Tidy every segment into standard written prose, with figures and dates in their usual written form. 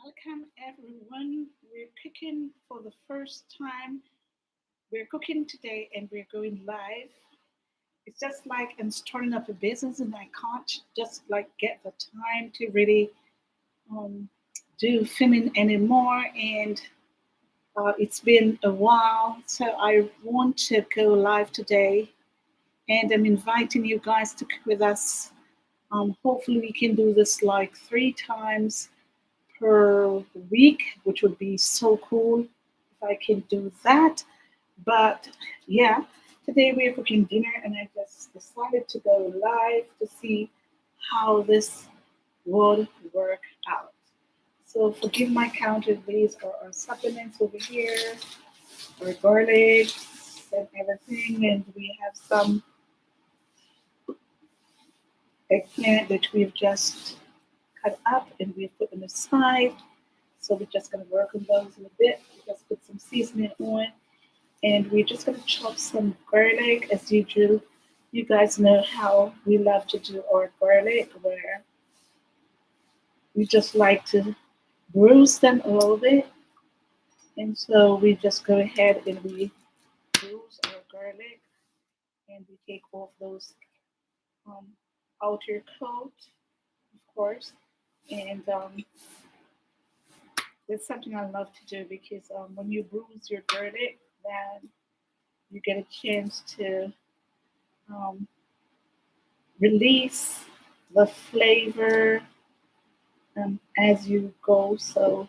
Welcome everyone. We're cooking for the first time. We're cooking today and we're going live. It's just like I'm starting up a business and I can't just like get the time to really um, do filming anymore. And it's been a while, so I want to go live today. And I'm inviting you guys to cook with us. Hopefully, we can do this like 3 times per week, which would be so cool if I can do that. But yeah, today we're cooking dinner, and I just decided to go live to see how this would work out. So forgive my counter, these are our supplements over here, our garlic and everything, and we have some eggplant that we've just cut up and we've put them aside. So we're just gonna work on those in a bit. We just put some seasoning on, and we're just gonna chop some garlic as usual. You guys know how we love to do our garlic, where we just like to bruise them a little bit, and so we just go ahead and we bruise our garlic, and we take off those um, outer coat, of course, and that's something I love to do because when you bruise your garlic, then you get a chance to um, release the flavor as you go. So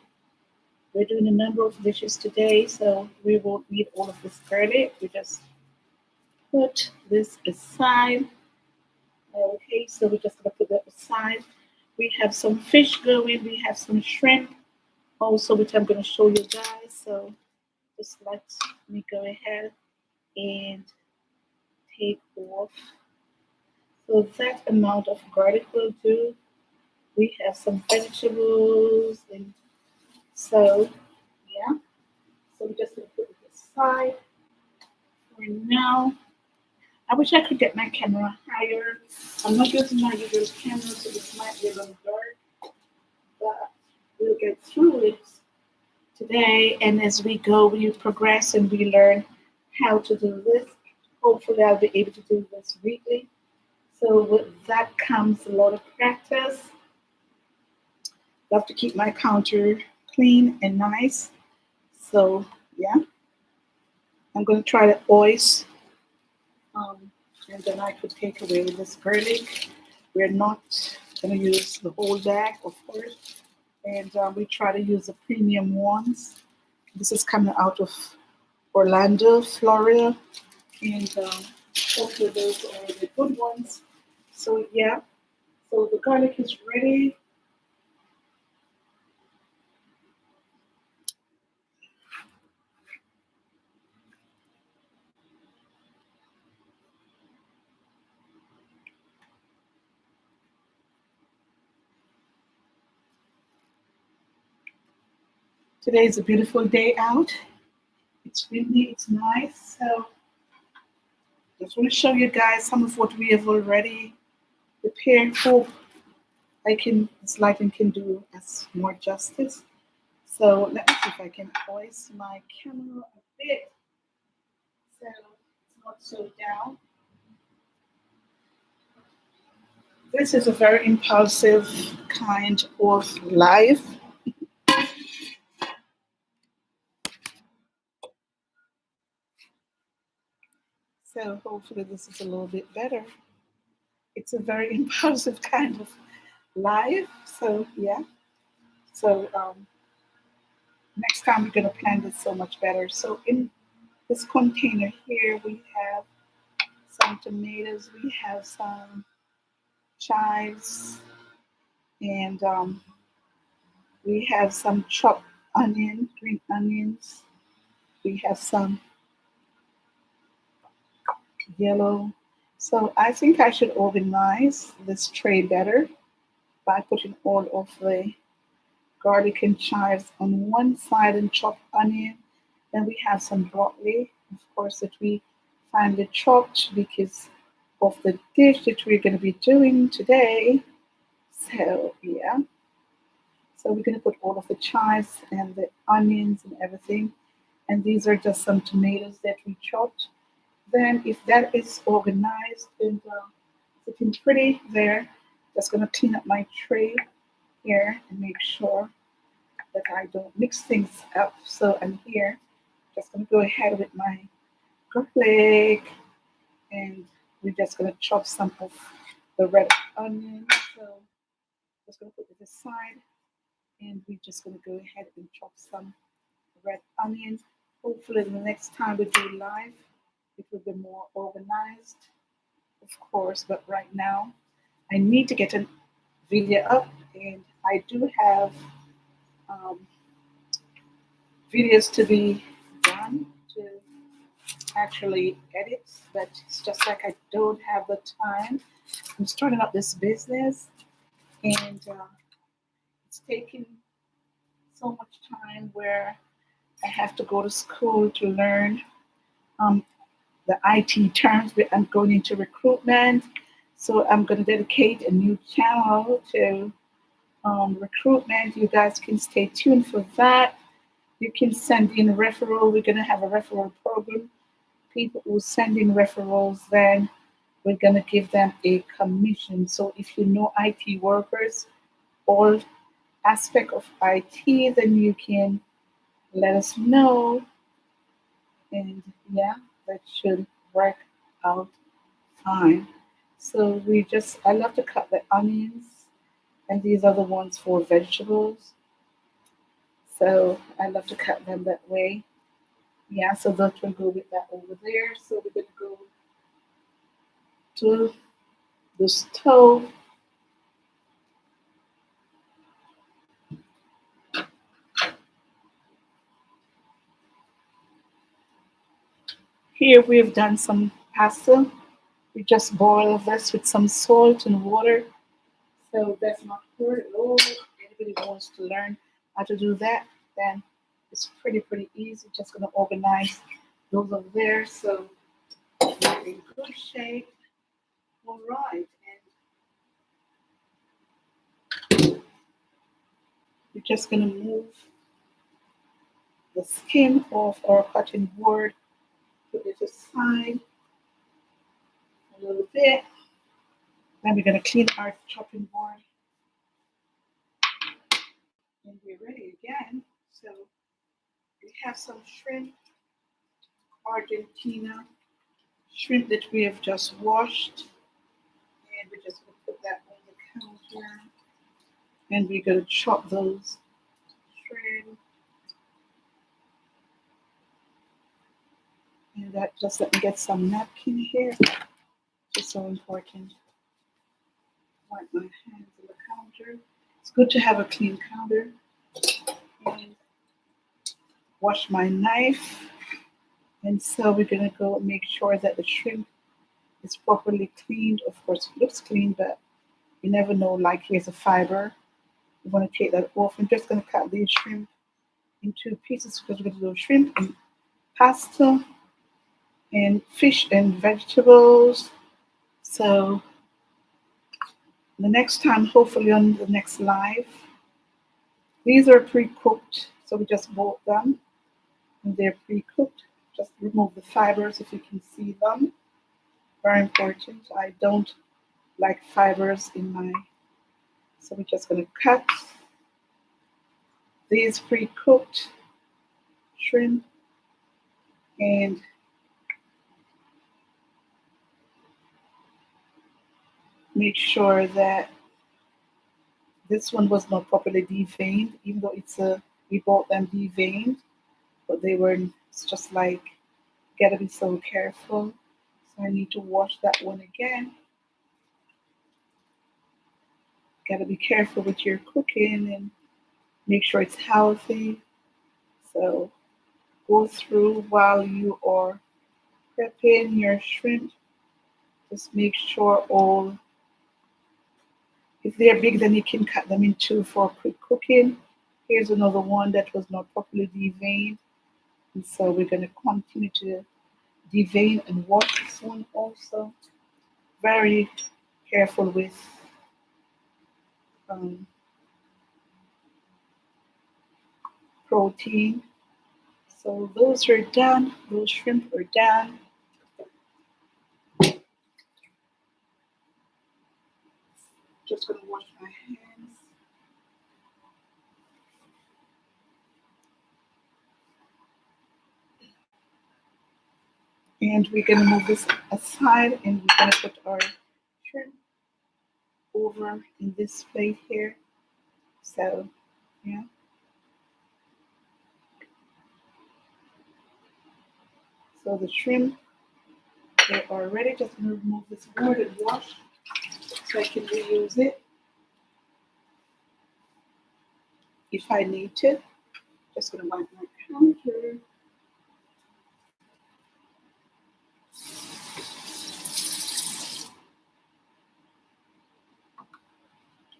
we're doing a number of dishes today, so we won't need all of this garlic. We just put this aside. Okay, so we're just gonna put that aside. We have some fish going. We have some shrimp also, which I'm gonna show you guys. So just let me go ahead and take off. So that amount of garlic will do. We have some vegetables, and so yeah. So we're just gonna put it aside for now. I wish I could get my camera higher. I'm not using my usual camera, so this might be a little dark, but we'll get through it today. And as we go, we progress and we learn how to do this. Hopefully, I'll be able to do this weekly. So with that comes a lot of practice. Love to keep my counter clean and nice. So yeah, I'm going to try the oils, um, and then I could take away this garlic. We're not going to use the whole bag, of course, and we try to use the premium ones. This is coming out of Orlando, Florida, and hopefully those are the good ones. So yeah, so the garlic is ready. Today is a beautiful day out. It's windy, it's nice. So just want to show you guys some of what we have already prepared. Hope I can this lighting can do us more justice. So let me see if I can voice my camera a bit so it's not so down. This is a very impulsive kind of life. So hopefully this is a little bit better. It's a very impulsive kind of life. So yeah. So next time we're gonna plan this so much better. So in this container here we have some tomatoes, we have some chives, and we have some chopped onion, green onions. We have some yellow. So I think I should organize this tray better by putting all of the garlic and chives on one side and chopped onion. Then we have some broccoli, of course, that we finely chopped because of the dish that we're going to be doing today. So, yeah. So we're going to put all of the chives and the onions and everything. And these are just some tomatoes that we chopped. Then if that is organized and looking pretty there, just going to clean up my tray here and make sure that I don't mix things up. So I'm here, just going to go ahead with my garlic, and we're just going to chop some of the red onion. So just going to put it aside, and we're just going to go ahead and chop some red onion. Hopefully, the next time we do live, it will be more organized, of course. But right now, I need to get a video up, and I do have um, videos to be done to actually edit, but it's just like I don't have the time. I'm starting up this business, and it's taking so much time where I have to go to school to learn um, the IT terms. But I'm going into recruitment, so I'm going to dedicate a new channel to recruitment. You guys can stay tuned for that. You can send in referral. We're going to have a referral program. People who send in referrals, then we're going to give them a commission. So if you know IT workers, all aspect of IT, then you can let us know. And yeah, that should work out fine. So I love to cut the onions, and these are the ones for vegetables. So I love to cut them that way. Yeah, so that will go with that over there. So we're going to go to the stove. Here we have done some pasta. We just boil this with some salt and water. So that's not hard at all. Anybody who wants to learn how to do that, then it's pretty easy. Just gonna organize those over there. So we're in good shape. All right, and we're just gonna move the skin off our cutting board. Put it aside a little bit. Then we're gonna clean our chopping board, and we're ready again. So we have some shrimp, Argentina shrimp that we have just washed, and we're just gonna put that on the counter, and we're gonna chop those shrimp, and that just let me get some napkin here. It's so important. Wipe my hands on the counter. It's good to have a clean counter, and wash my knife. And so we're gonna go make sure that the shrimp is properly cleaned. Of course, it looks clean, but you never know. Like here's a fiber. We want to take that off. I'm just gonna cut these shrimp into pieces because we're gonna do shrimp and pasta and fish and vegetables. So the next time, hopefully on the next live, these are pre-cooked. So we just bought them and they're pre-cooked. Just remove the fibers if you can see them. Very important. I don't like fibers in my, so we're just gonna cut these pre-cooked shrimp and make sure that this one was not properly deveined, even though we bought them deveined, but they were, it's just like, gotta be so careful. So I need to wash that one again. Gotta be careful with your cooking and make sure it's healthy. So go through while you are prepping your shrimp. Just make sure all, if they're big, then you can cut them in two for quick cooking. Here's another one that was not properly deveined. And so we're going to continue to devein and wash this one also. Very careful with um, protein. So those are done. Those shrimp are done. Just gonna wash my hands. And we're gonna move this aside and we're gonna put our shrimp over in this plate here. So yeah. So the shrimp, they are ready. Just gonna remove this board and wash so I can reuse it if I need to. Just gonna wipe my counter.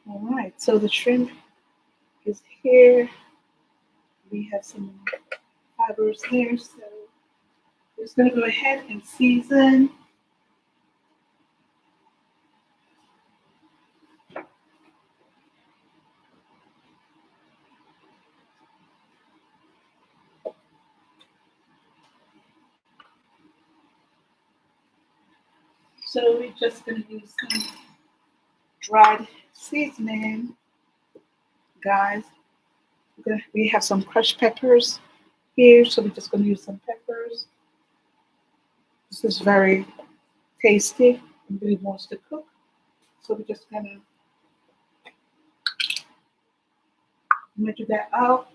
All right, so the shrimp is here. We have some fibers there, so we're just gonna go ahead and season. So we're just gonna use some dried seasoning, guys. We have some crushed peppers here, so we're just gonna use some peppers. This is very tasty and really wants to cook. So we're just gonna measure that out.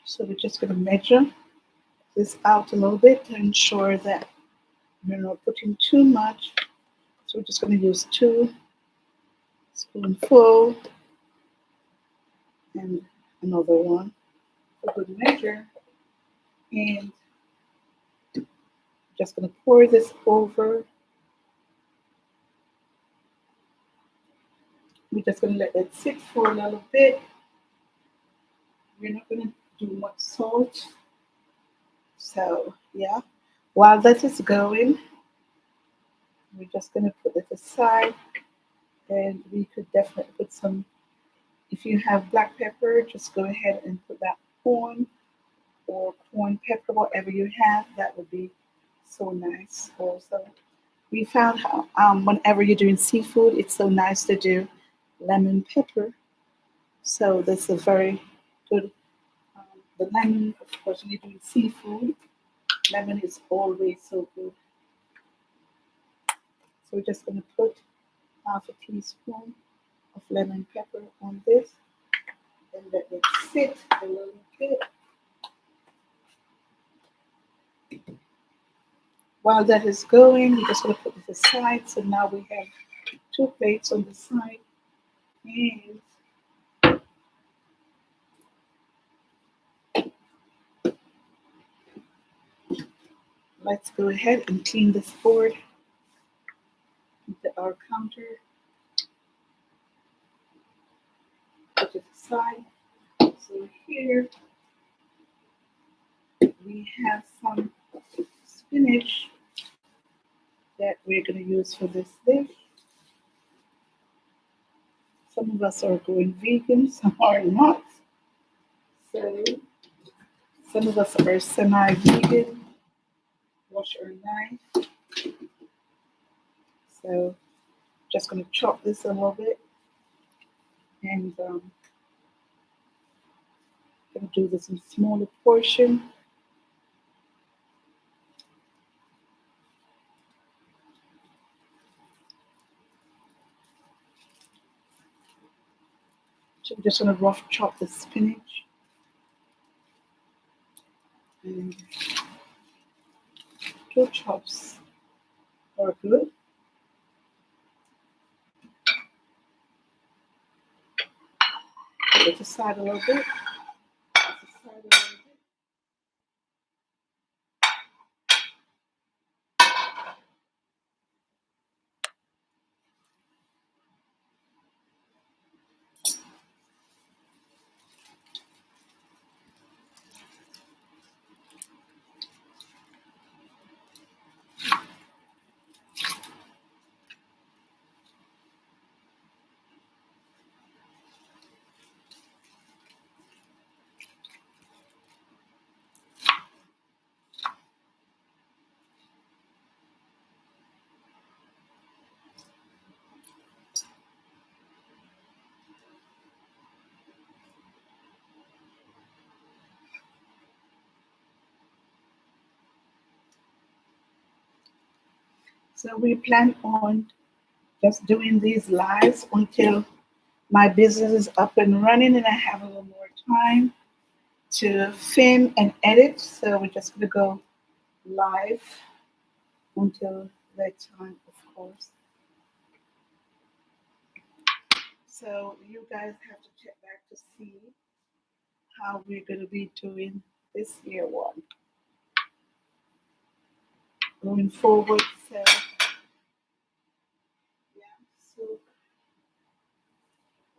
So we're just gonna measure this out a little bit to ensure that we're not putting too much. So we're just gonna use 2 spoonfuls and another one for good measure. And just gonna pour this over. We're just gonna let it sit for a little bit. We're not gonna do much salt. So yeah, while that is going, we're just gonna put it aside, and we could definitely put some. If you have black pepper, just go ahead and put that on, or corn pepper, whatever you have. That would be so nice. Also, we found how whenever you're doing seafood, it's so nice to do lemon pepper. So that's a very good. The lemon, of course, when you're doing seafood, lemon is always so good. So we're just going to put half a teaspoon of lemon pepper on this and let it sit a little bit. While that is going, we're just going to put this aside. So now we have 2 plates on the side. And let's go ahead and clean this board into our counter. Put it aside. So here we have some spinach that we're going to use for this dish. Some of us are going vegan, some are not. So some of us are semi-vegan. Wash our knife. So just going to chop this a little bit and going to do this in smaller portion. So we're just going to rough chop the spinach. And 2 chops are good. Put it aside a little bit. Aside a little bit. So we plan on just doing these lives until my business is up and running and I have a little more time to film and edit. So we're just gonna go live until that time, of course. So you guys have to check back to see how we're gonna be doing this year one going forward. So yeah, so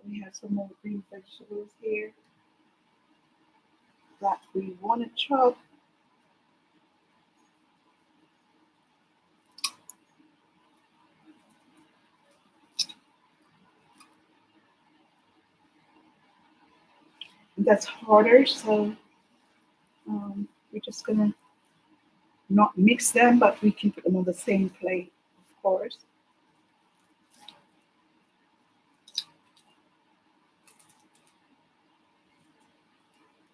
we have some more green vegetables here that we want to chop. That's harder, so we're just gonna not mix them, but we can put them on the same plate, of course.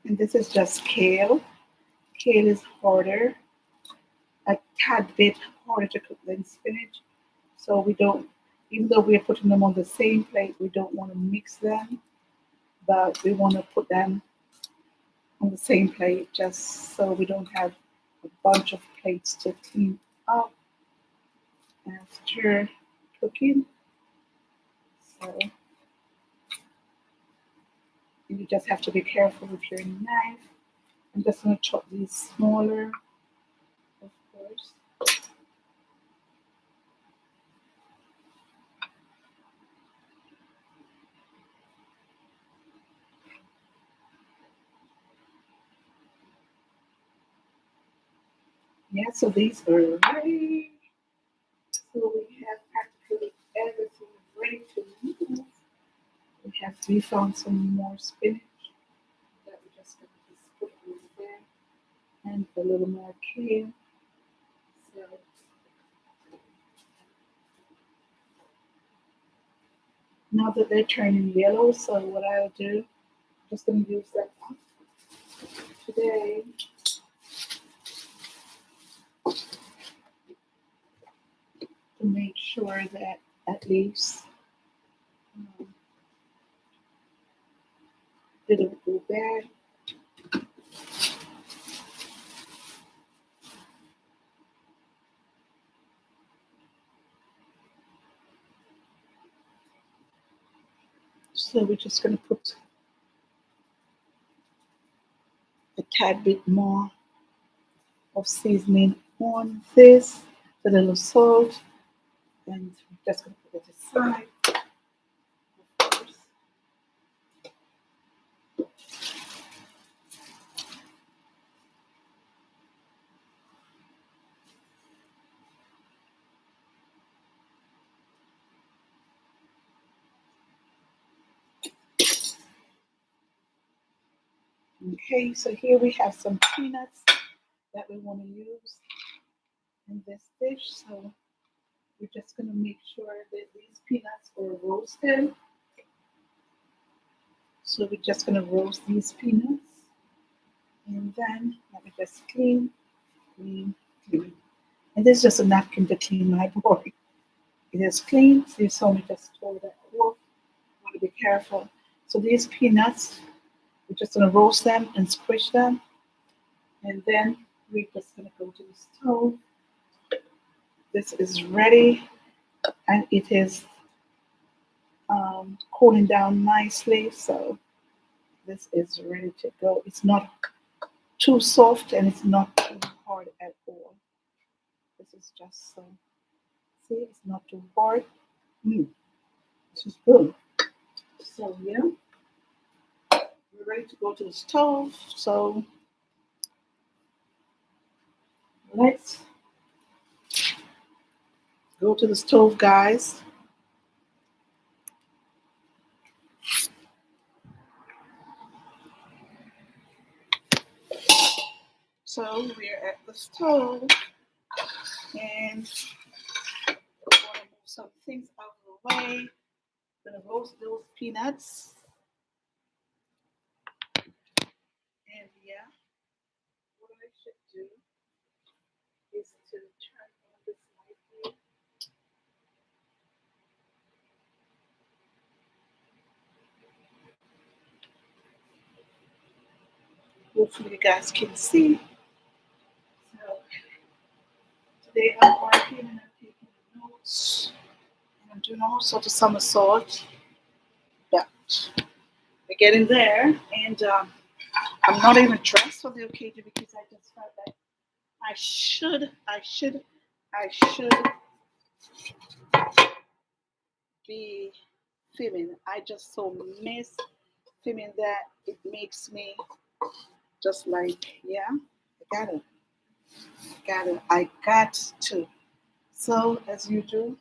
And this is just kale. Kale is harder, a tad bit harder to cook than spinach. So we don't, even though we're putting them on the same plate, we don't want to mix them, but we want to put them on the same plate just so we don't have a bunch of plates to clean up after cooking. So you just have to be careful with your knife. I'm just going to chop these smaller, of course. Yeah, so these are ready. So we have practically everything ready to use. We found some more spinach that we're just going to just put over there and a little more kale. So now that they're turning yellow, so what I'll do, just going to use that up today to make sure that at least um, they don't go bad. So we're just going to put a tad bit more of seasoning on this, a little salt, and we're just going to put it aside. Of course. Okay, so here we have some peanuts that we want to use in this dish. So we're just going to make sure that these peanuts are roasted. So we're just going to roast these peanuts. And then let me just clean, clean, clean. And this is just a napkin to clean my board. It is clean, so you saw me just throw that off. You want to be careful. So these peanuts, we're just going to roast them and squish them. And then we're just going to go to the stove. This is ready and it is cooling down nicely. So this is ready to go. It's not too soft and it's not too hard at all. This is just so, see, it's not too hard. Mm, this is good. So yeah, we're ready to go to the stove. So let's go to the stove, guys. So we're at the stove and we're going to move some things out of the way. Gonna roast those peanuts. And yeah, what I should do is to turn on this light here. Hopefully you guys can see. So today I'm working and I'm taking notes and I'm doing all sorts of somersaults, but we're getting there. And I'm not even dressed for the occasion because I just felt like I should be filming. I just so miss filming that it makes me just like, yeah, I got to. So as you do,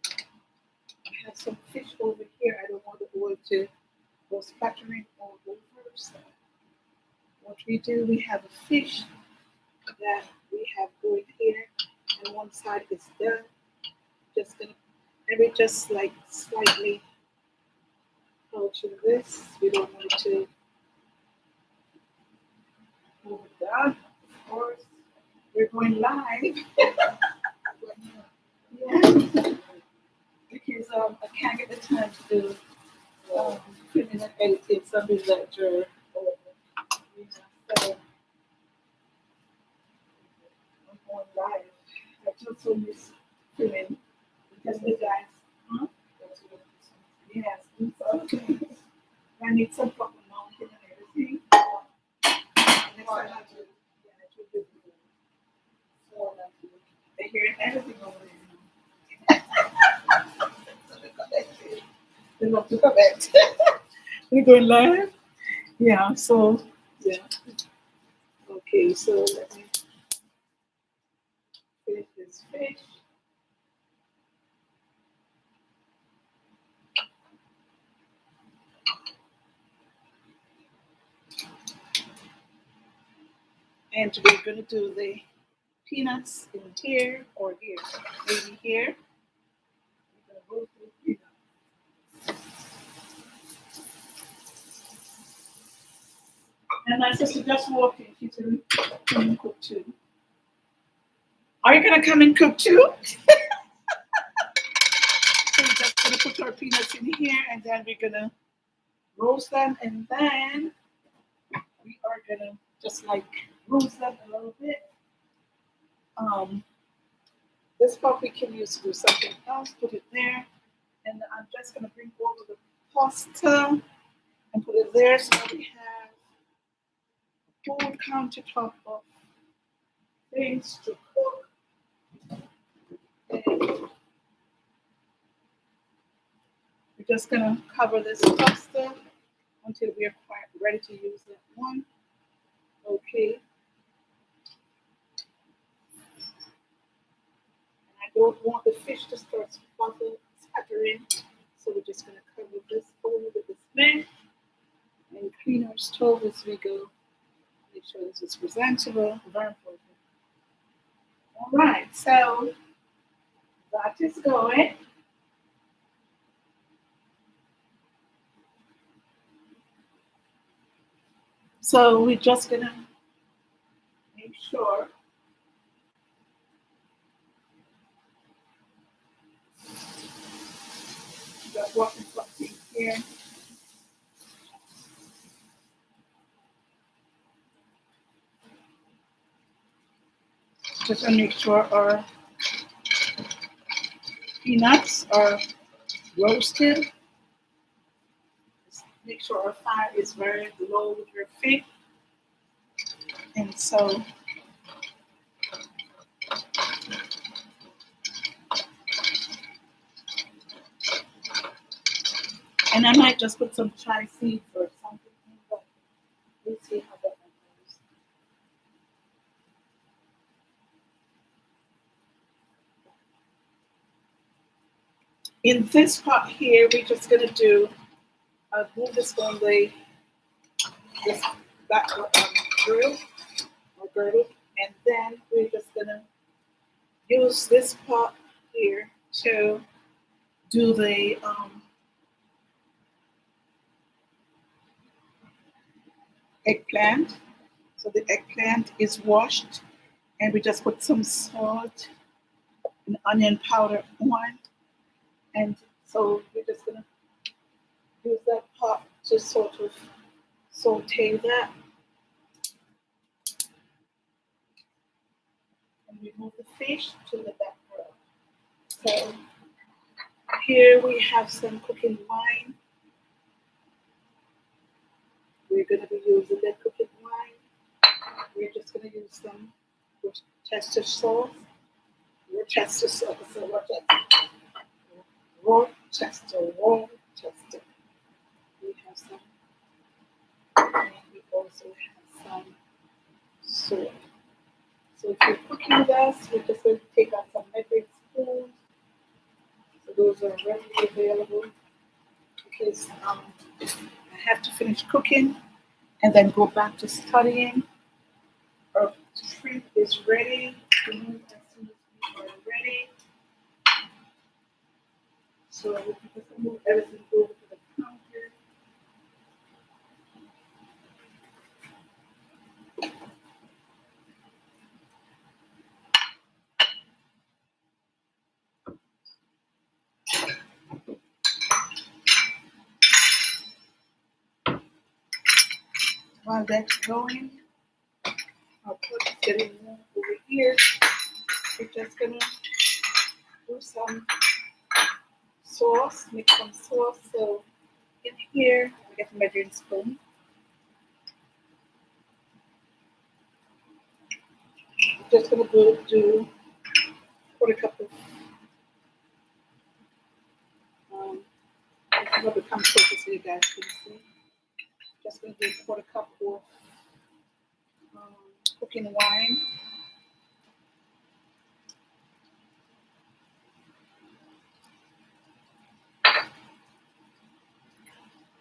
I have some fish over here. I don't want the oil to go splattering all over. So what we do, we have a fish that we have going here, and one side is done. Just gonna maybe just like slightly culture this. We don't want it to move it down. Of course, we're going live. Yeah, because I can't get the time to do filming and editing something that you're so I'm going live. I just so miss filming because the guys, huh? Yes, it's okay. I need some proper mounting and everything. Next time I do, yeah, I do good. So they're hearing everything over there. They love to comment. We're going live. Yeah, so yeah. Okay, so let me finish this fish. And we're gonna do the peanuts in here or here. Maybe here. We're gonna go through peanuts. And my sister just walked in. She's gonna come and cook too. Are you gonna come and cook too? So we're just gonna put our peanuts in here and then we're gonna roast them and then we are gonna just like roast them a little bit. Um, this pot we can use to do something else, put it there, and I'm just gonna bring over the pasta and put it there so we have a whole countertop of things to cook. And we're just gonna cover this pasta until we are quite ready to use that one. Okay. And I don't want the fish to start sputtering. So we're just gonna cover this over with this mesh and clean our stove as we go. Make sure this is presentable. Very important. All right, so that is going. So we're just gonna make sure that what is something here. Just to make sure our peanuts are roasted. Just make sure our fire is very low with your feet. And so and I might just put some chai seeds or something, but we'll see how that one goes. In this pot here, we're just gonna do move this on this back grill or girdle, and then we're just gonna use this pot here to do the eggplant. So the eggplant is washed, and we just put some salt and onion powder on, and so we're just gonna use that pot to sort of saute that. we move the fish to the back grill. So here we have some cooking wine. We're going to be using the cooking wine. We're just going to use some Worcester sauce. Worcester sauce. So Worcester. We have some, and we also have some soy. So if you're cooking with us, we're just going to take out some measuring spoons. So those are readily available because I have to finish cooking and then go back to studying. Our shrimp is ready to move as soon as we are ready. So we can just move everything over to the counter. While that's going, our pot is getting warm over here. We're just gonna do some sauce, make some sauce. So in here, I get a measuring spoon. I'm just gonna do quarter cup of I'm gonna become closer so you guys can see. Just gonna do a quarter cup of um, cooking wine.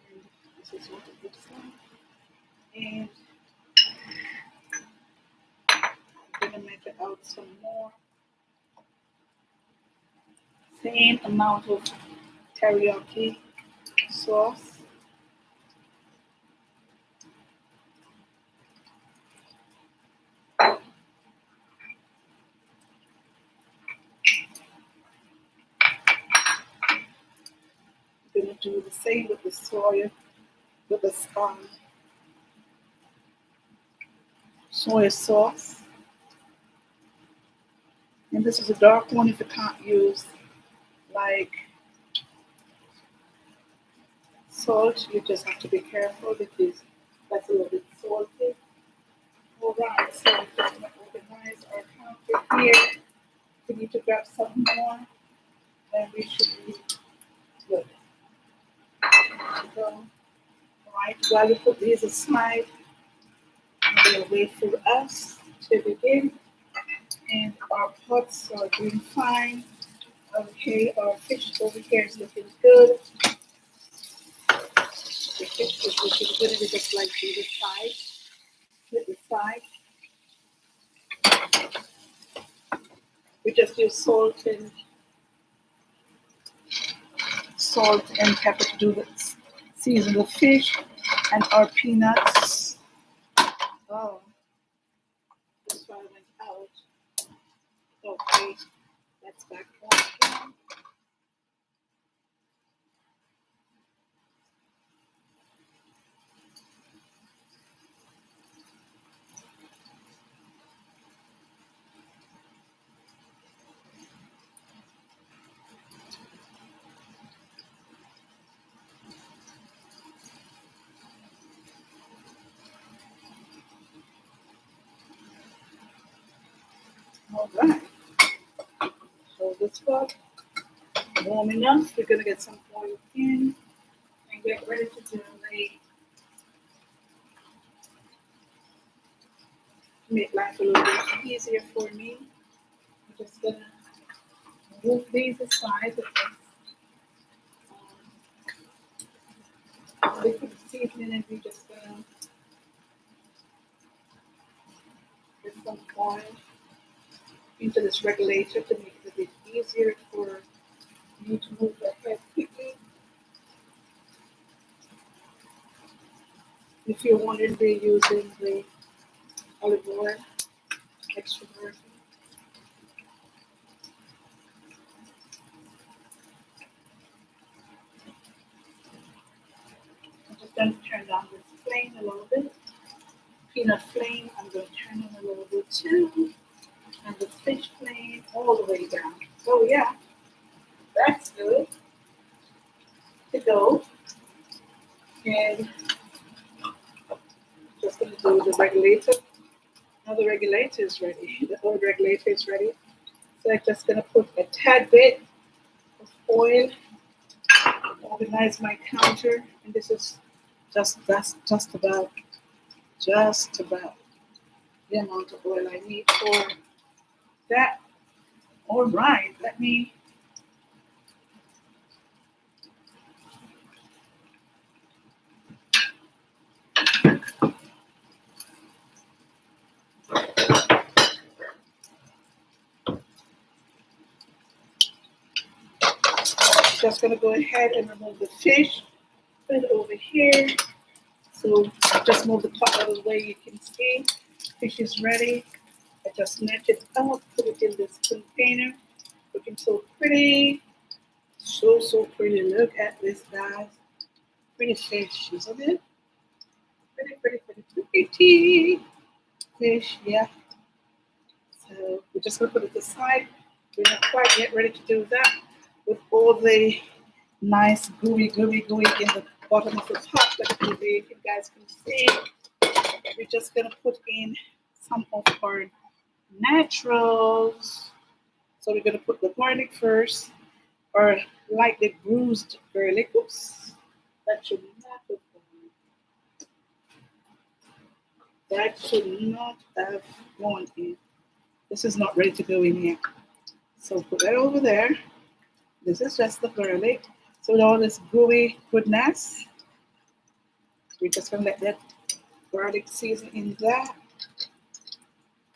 And this is what it looks like. And I'm gonna measure out some more. Same amount of teriyaki sauce. I'm gonna do the same with the soy sauce. And this is a dark one if you can't use like salt, you just have to be careful because that's a little bit salty. All right, so we're just gonna organize our counter here. If we need to grab some more, then we should be good. So, all right, while we put these aside, I'm gonna wait for us to begin. And our pots are doing fine. Okay, our fish over here is looking good. The fish is looking good. We just like to the side, hit the side. We just use salt and pepper to do the season the fish and our peanuts. Oh, this one went out. Okay, that's back on again. All right. So this one warm enough. We're gonna get some oil in and get ready to do make life a little bit easier for me. I'm just gonna move these aside with liquid seasoning and we're just gonna get some oil into this regulator to make it a bit easier for you to move the head quickly. If you're wondering, we're using the olive oil extra virgin. I'm just going to turn down this flame a little bit. Peanut flame, I'm going to turn on a little bit too. and the fish plane all the way down. So yeah, that's good to go. And just gonna do the regulator. Now the regulator is ready. The oil regulator is ready. So I'm just gonna put a tad bit of oil, organize my counter, and this is that's just about the amount of oil I need for that. All right, let me just gonna go ahead and remove the fish, put it over here. So just move the pot out of the way. You can see fish is ready. I just snatch it out, put it in this container. Looking so pretty, so pretty. Look at this, guys. Pretty fish, isn't it? Pretty fish. Yeah. So we're just gonna put it aside. We're not quite yet ready to do that with all the nice gooey in the bottom of the pot. Like you guys can see, we're just gonna put in some of our naturals. So we're gonna put the garlic first, or lightly bruised garlic. Oops, that should not have gone. That should not have gone in. This is not ready to go in here. So put that over there. This is just the garlic. So with all this gooey goodness, we're just gonna let that garlic season in that.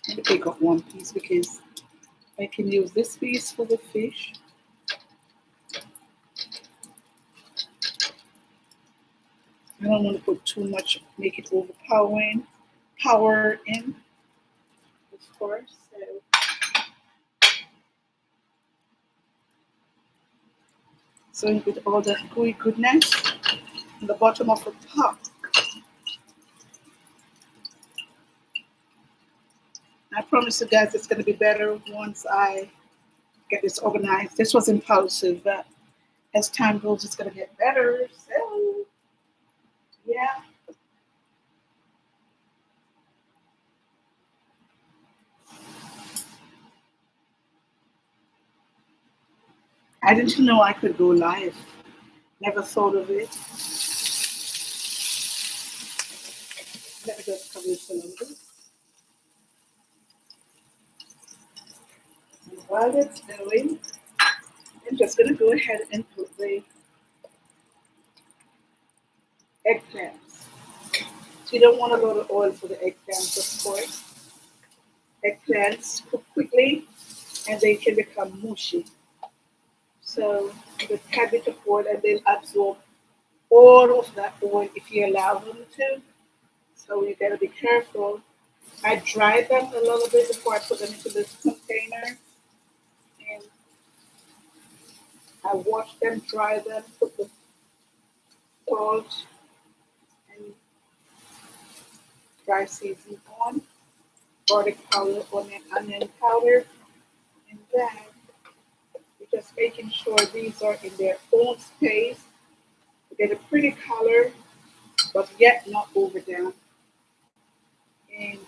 Let me take out one piece because I can use this piece for the fish. I don't want to put too much, make it overpowering. Power in, of course. So with all the gooey goodness in the bottom of the pot. I promise you guys it's going to be better once I get this organized. This was impulsive, but as time goes, it's going to get better. So, yeah. I didn't know I could go live. Never thought of it. Let me just cover this a little bit. And while it's going, I'm just going to go ahead and put the eggplants. So you don't want a lot of oil for the eggplants, of course. Eggplants cook quickly and they can become mushy. So the tad bit of oil and they'll absorb all of that oil if you allow them to. So you gotta be careful. I dry them a little bit before I put them into this container, and I wash them, dry them, put the salt and dry seasoning on, garlic powder, onion powder, and then we're just making sure these are in their own space to get a pretty color, but yet not overdone. And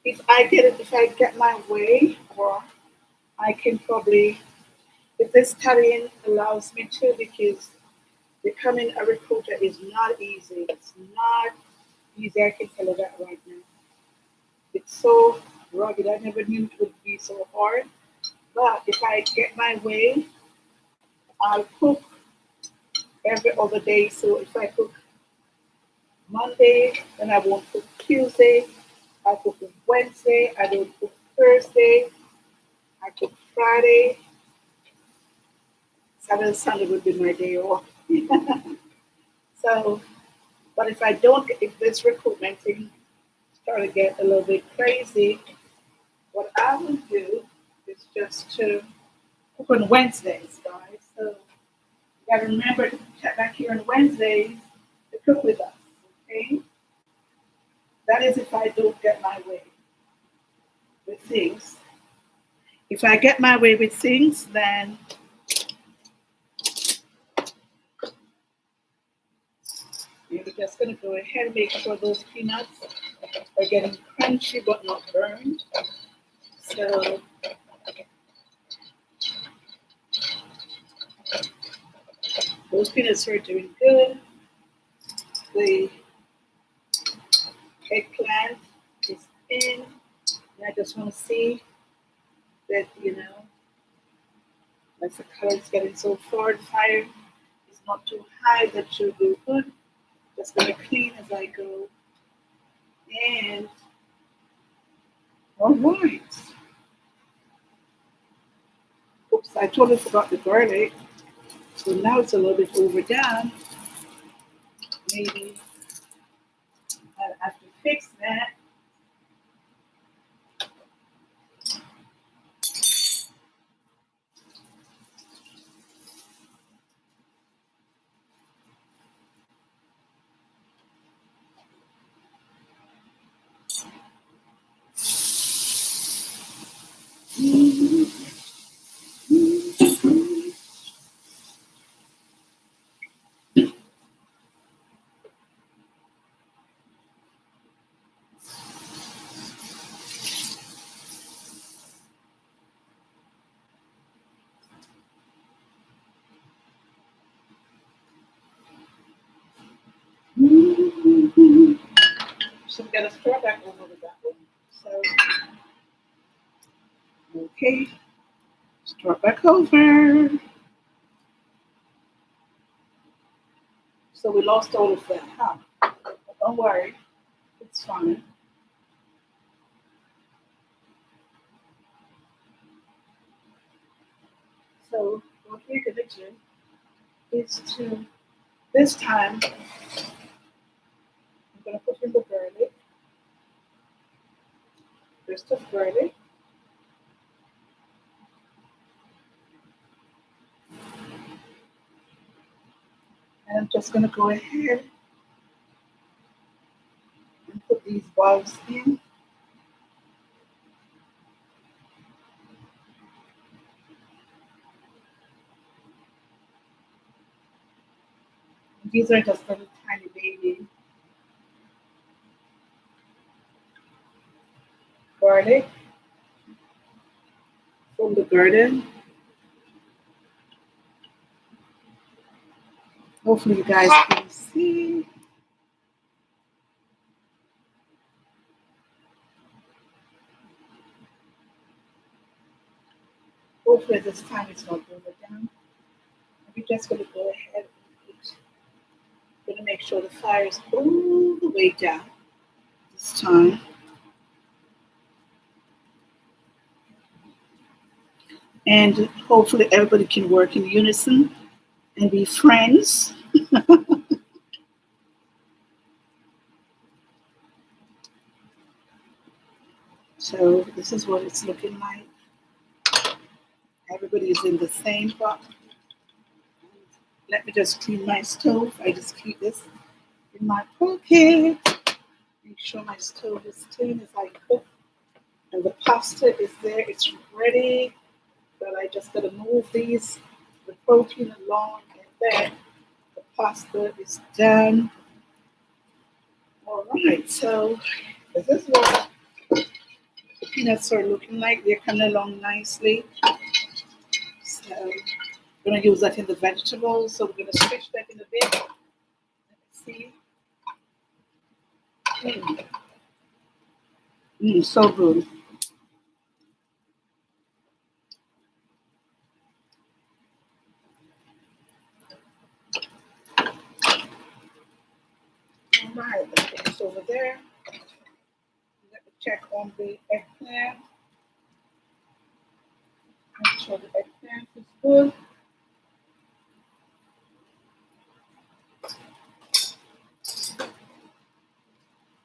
if I get my way, or I can probably, if this studying allows me to, because becoming a recruiter is not easy. It's not easy. I can tell you that right now. It's so rugged. I never knew it would be so hard. But if I get my way, I'll cook every other day. So if I cook Monday, then I won't cook Tuesday. I cook Wednesday. I don't cook Thursday. I cook Friday. Saturday, Sunday would be my day off. So, but if I don't, if this recruitment thing start to get a little bit crazy, what I will do is just to cook on Wednesdays, guys. So you gotta remember to check back here on Wednesdays to cook with us, okay? That is if I don't get my way with things. If I get my way with things, then we're just going to go ahead and make sure those peanuts are getting crunchy but not burned. So those peanuts are doing good. The eggplant is in. And I just want to see that, as the color is getting so far, the fire is not too high, that should do good. Just going to clean as I go. And all right. Oops, I totally forgot the garlic. So now it's a little bit overdone. Maybe I'll have to fix that. So I'm gonna start back over with that one. So okay, start back over. So we lost all of that, huh? But don't worry, it's fine. So what we're gonna do is to this time I'm gonna put in the garlic, rest of garlic, and I'm just gonna go ahead and put these bulbs in. These are just little tiny baby garlic from the garden. Hopefully you guys can see. Hopefully this time it's not going down. We're just going to go ahead and going to make sure the fire is all the way down this time. And hopefully everybody can work in unison and be friends. So this is what it's looking like. Everybody is in the same pot. Let me just clean my stove. I just keep this in my pocket. Make sure my stove is clean as I cook. And the pasta is there. It's ready. But I just gotta move the protein along, and then the pasta is done. All right, so this is what the peanuts are looking like. They're coming along nicely. So we're gonna use that in the vegetables. So we're gonna switch that in a bit. Let's see. Mm, so good. All right, let's put this over there. Let me check on the eggplant. Make sure the eggplant is good.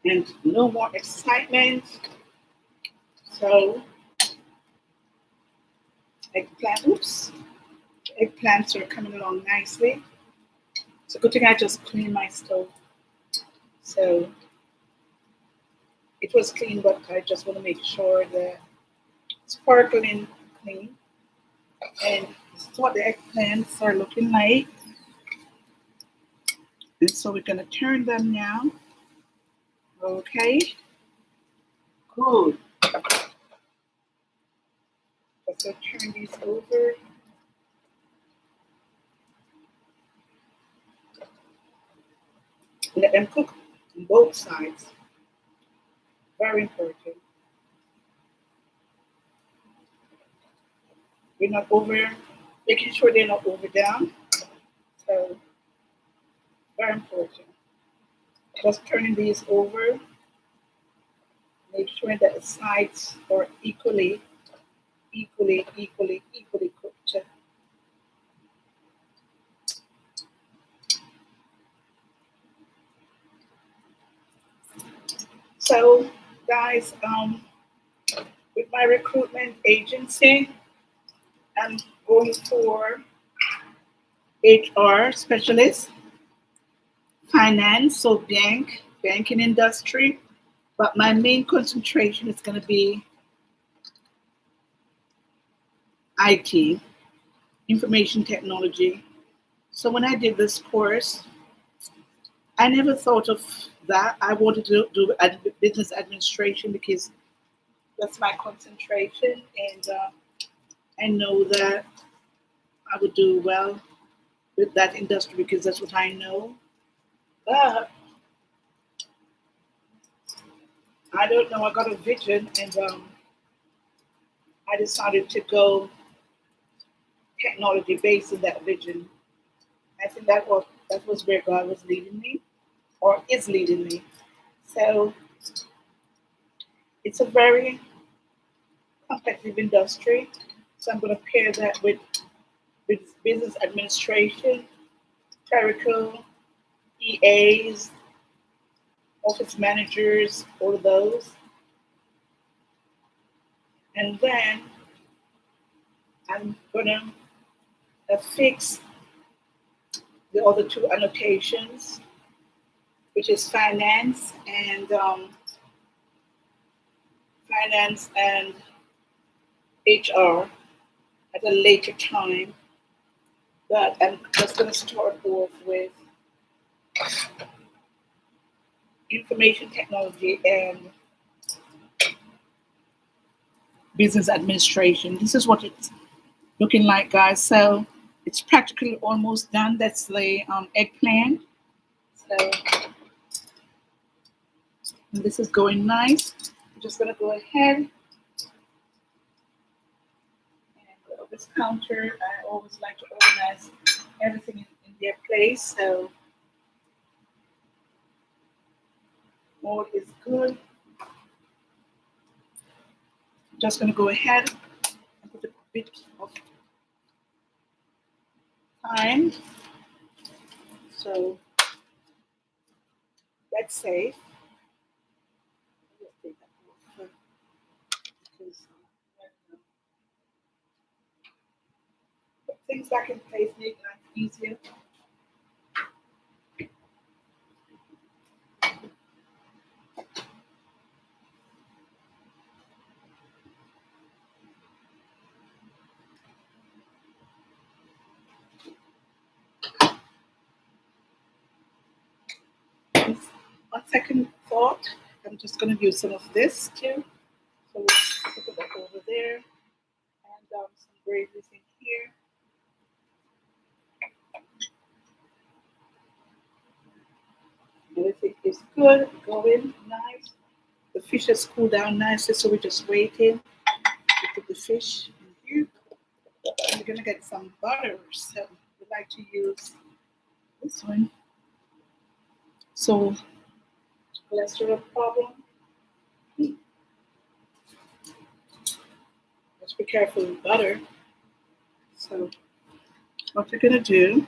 And no more excitement. So oops, eggplants are coming along nicely. It's a good thing I just cleaned my stove. So It was clean, but I just want to make sure that sparkling clean. And this is what the eggplants are looking like. And so we're going to turn them now. Okay, good. So turn these over. Let them cook on both sides. Very important. We're not over, making sure they're not overdone. So very important. Just turning these over. Make sure that the sides are equally cooked. So, guys, with my recruitment agency, I'm going for HR specialist, finance, so banking industry. But my main concentration is going to be IT, information technology. So when I did this course, I never thought of that. I wanted to do business administration because that's my concentration, and I know that I would do well with that industry because that's what I know. But I don't know. I got a vision, and I decided to go technology based on that vision. I think that was where God was leading me, or is leading me. So it's a very competitive industry. So I'm going to pair that with business administration, clerical, EAs, office managers, all of those. And then I'm going to fix the other two annotations, which is finance and HR at a later time. But I'm just going to start off with information technology and business administration. This is what it's looking like, guys. So it's practically almost done. That's the eggplant. So and this is going nice. I'm just going to go ahead and go this counter. I always like to organize everything in their place. So all is good. I'm just going to go ahead and put a bit of thyme. So that's safe. Let's take that off because put things back in place make life easier. On second thought, I'm just going to use some of this too. So we'll put that over there and some gravies in here. Everything is good, going nice. The fish has cooled down nicely, so we're just waiting to put the fish in here. And we're going to get some butter. So we like to use this one. So cholesterol problem. Just be careful with butter. So what we're gonna do,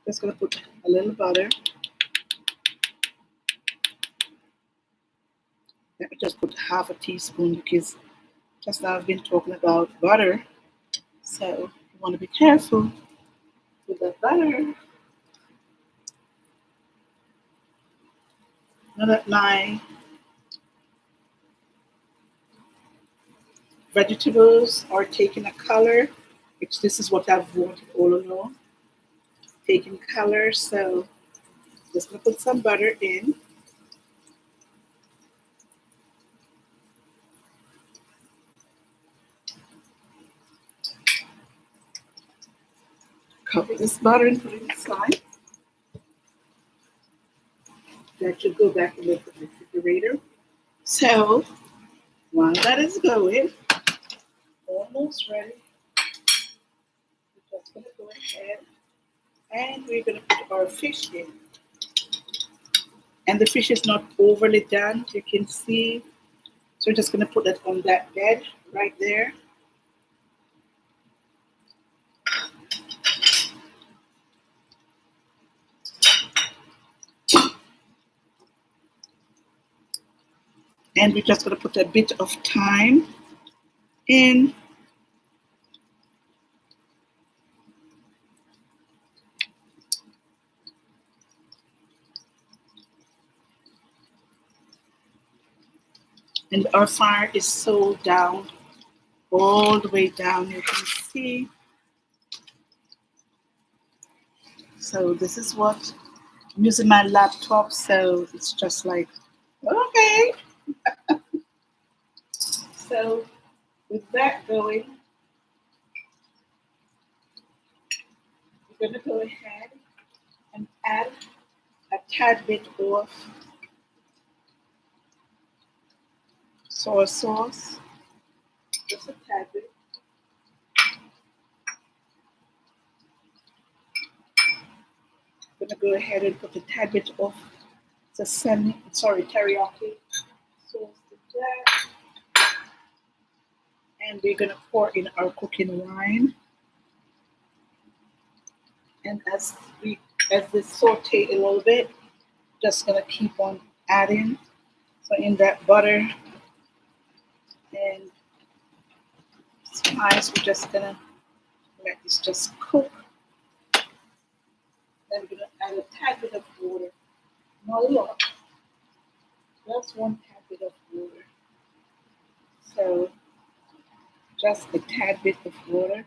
just gonna put a little butter. Let me just put half a teaspoon because just now I've been talking about butter. So you want to be careful with that butter. Now that my vegetables are taking a color, which this is what I've wanted all along, taking color. So just gonna put some butter in. Cover this butter and put it inside. That should go back in the refrigerator. So while that is going, almost ready. We're just gonna go ahead and we're gonna put our fish in. And the fish is not overly done, you can see. So we're just gonna put that on that bed right there. And we're just gonna put a bit of thyme in. And our fire is so down, all the way down, you can see. So this is what I'm using my laptop, so it's just like, okay. So with that going, we're gonna go ahead and add a tad bit of soy sauce, just a tad bit. I'm gonna go ahead and put a tad bit of teriyaki sauce to that. And we're gonna pour in our cooking wine. And as this saute a little bit, just gonna keep on adding. So in that butter and spice, we're just gonna let this just cook. Then we're gonna add a tad bit of water, not a lot, just one tad bit of water. So just a tad bit of water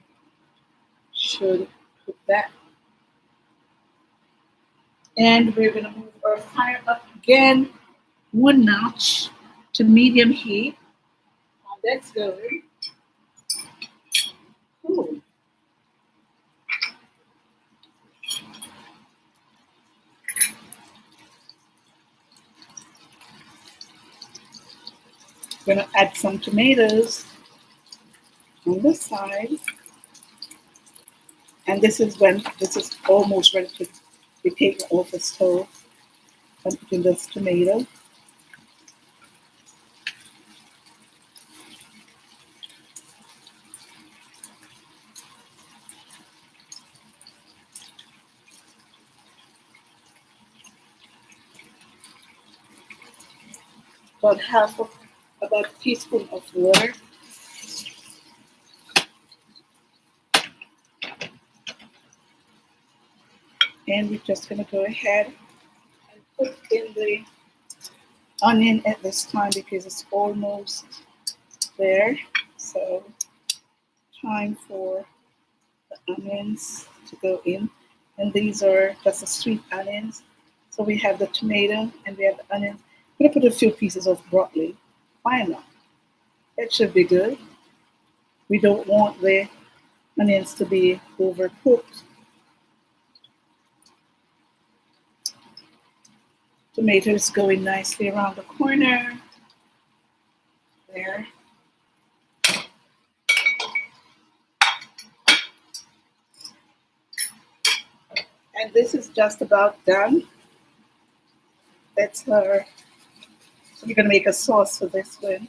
should cook that. And we're gonna move our fire up again, one notch to medium heat. Now that's going. Cool. We're gonna add some tomatoes on the side. And this is when this is almost ready to be taken off the stove. I'm putting this tomato. About a teaspoon of water. And we're just gonna go ahead and put in the onion at this time because it's almost there. So time for the onions to go in. And these are just the sweet onions. So we have the tomato and we have the onion. I'm gonna put a few pieces of broccoli. Why not? It should be good. We don't want the onions to be overcooked. Tomatoes going nicely around the corner. There. And this is just about done. That's our, so we're gonna make a sauce for this one.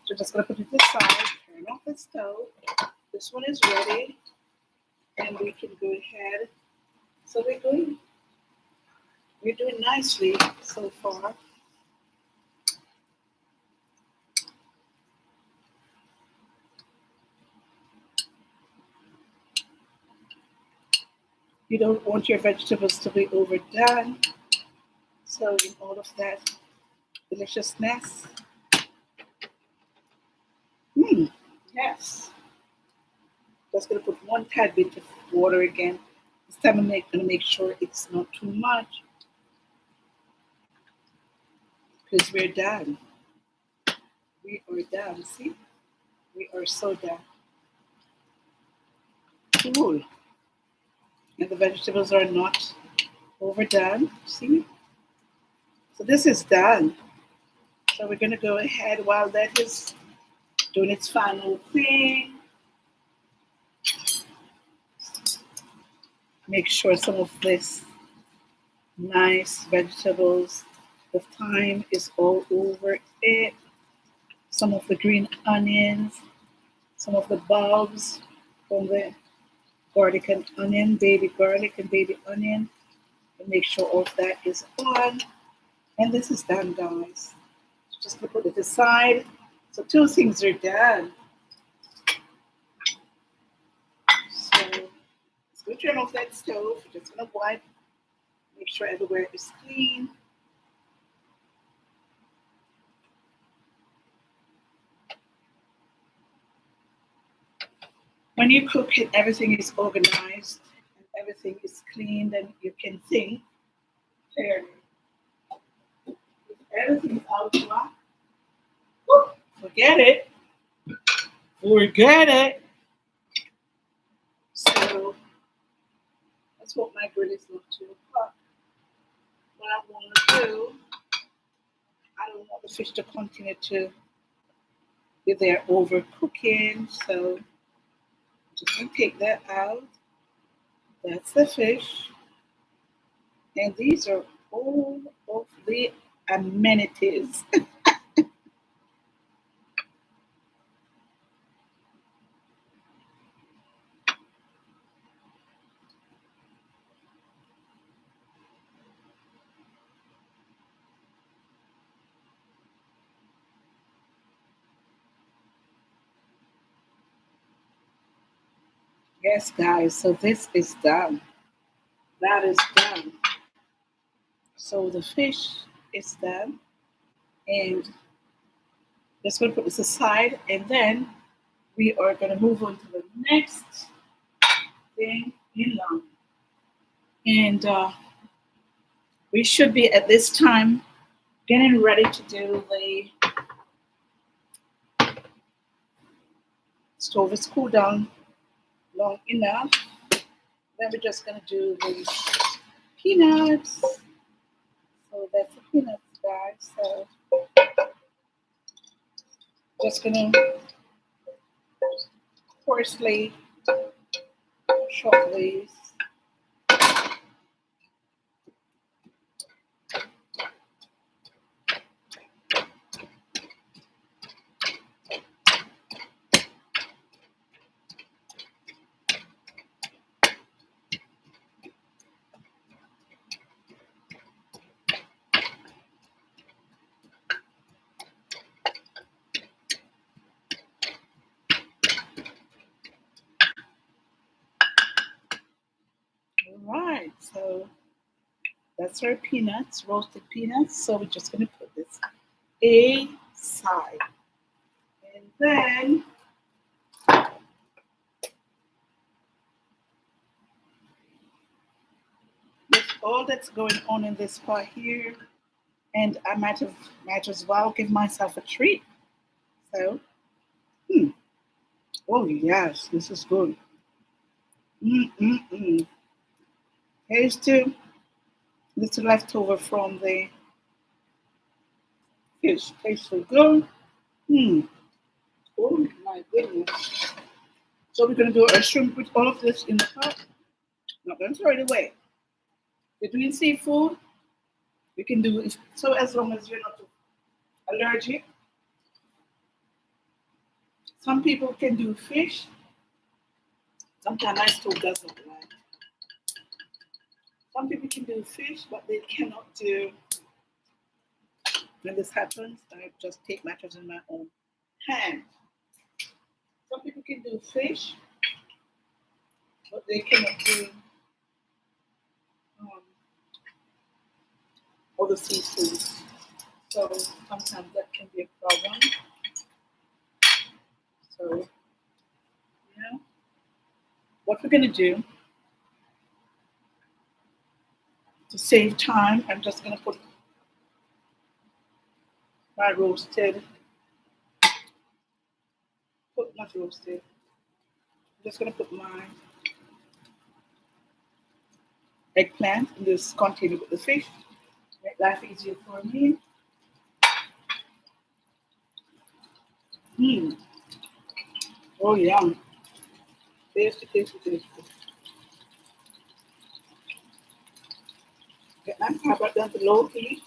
So just gonna put it aside, turn off the stove. This one is ready. And we can go ahead. So we're doing nicely so far. You don't want your vegetables to be overdone. So in all of that, deliciousness. Mm, yes. Just gonna put one tad bit of water again. This time gonna make sure it's not too much because we're done. We are done. See, we are so done. Cool. And the vegetables are not overdone. See, so this is done. So we're gonna go ahead while that is doing its final thing. Make sure some of this nice vegetables, the thyme is all over it. Some of the green onions, some of the bulbs from the garlic and onion, baby garlic and baby onion. And make sure all of that is on. And this is done, guys. Just gonna put it aside. So two things are done. So let's go turn off that stove. Just gonna wipe, make sure everywhere is clean. When you cook it, everything is organized and everything is clean, then you can think clearly. If everything's out of whack, forget it. Forget it. So let's hope my grill is not too hot. What I want to do, I don't want the fish to continue to be there overcooking. So I'm just gonna take that out. That's the fish. And these are all of the amenities. Yes, guys. So this is done. That is done. So the fish is done. And just going to put this aside. And then we are going to move on to the next thing in line. And we should be at this time getting ready to do the stove is cooled down long enough. Then we're just going to do the peanuts. So that's the peanuts, guys. So just going to coarsely chop these. All right, so that's our peanuts, roasted peanuts. So we're just going to put this aside. And then with all that's going on in this part here, and I might as well give myself a treat. So, hmm. Oh yes, this is good. Mm-mm-mm. Here's to this leftover from the fish. Tastes so good. Hmm. Oh my goodness. So we're gonna do a shrimp with all of this in the pot. Not gonna throw it away. If you're doing seafood, you can do it. So as long as you're not allergic. Some people can do fish. Sometimes I still doesn't like. Some people can do fish, but they cannot do. When this happens, I just take matters in my own hand. Some people can do fish, but they cannot do um, other seafoods. So sometimes that can be a problem. So, what we're going to do to save time, I'm just going to put my roasted, not roasted, I'm just going to put my eggplant in this container with the fish. Make life easier for me. Mmm. Oh, yum. Tasty, tasty, tasty. Get my pepper down to low heat.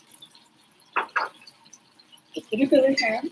Just a little bit of ham.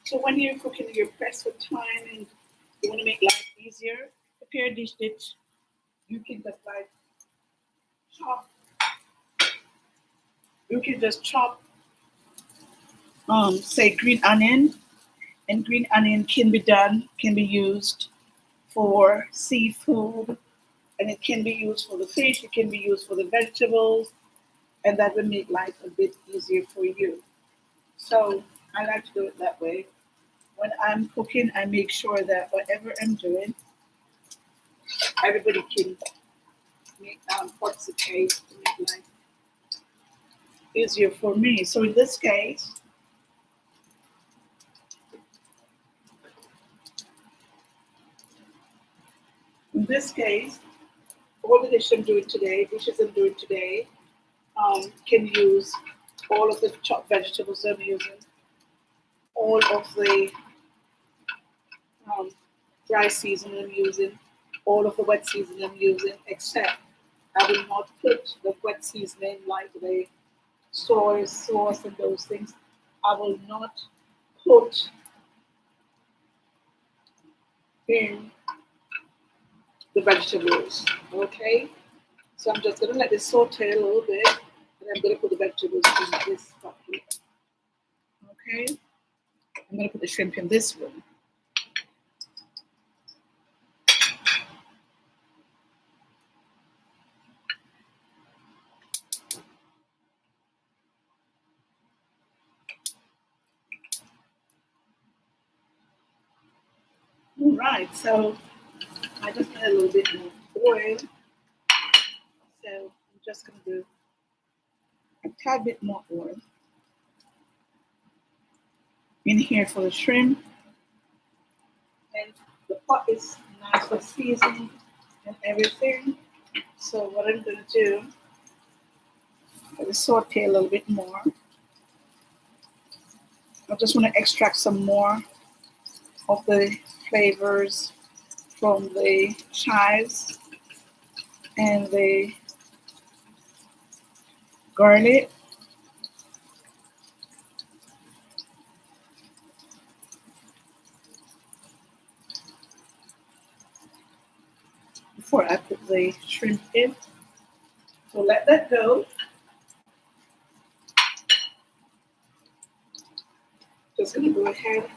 So when you're cooking, you're pressed for time and you want to make life easier, prepare this dish. You can just like chop. You can just chop, say green onion, and green onion can be used for seafood, and it can be used for the fish. It can be used for the vegetables, and that will make life a bit easier for you. So I like to do it that way. When I'm cooking, I make sure that whatever I'm doing, everybody can participate to make life easier for me. So in this case, all the dishes I'm doing today, can use all of the chopped vegetables I'm using, all of the um, dry seasoning I'm using, all of the wet seasoning I'm using, except I will not put the wet seasoning like the soy sauce and those things. I will not put in the vegetables. Okay, so I'm just gonna let this saute a little bit, and I'm gonna put the vegetables in this pot here. Okay, I'm gonna put the shrimp in this one. All right, so I just need a little bit more oil. So I'm just gonna do a tad bit more oil in here for the shrimp, and the pot is nicely seasoned and everything. So what I'm gonna do, I'm gonna saute a little bit more. I just want to extract some more of the flavors from the chives and the garlic. Before I put the shrimp in. So let that go. Just gonna go ahead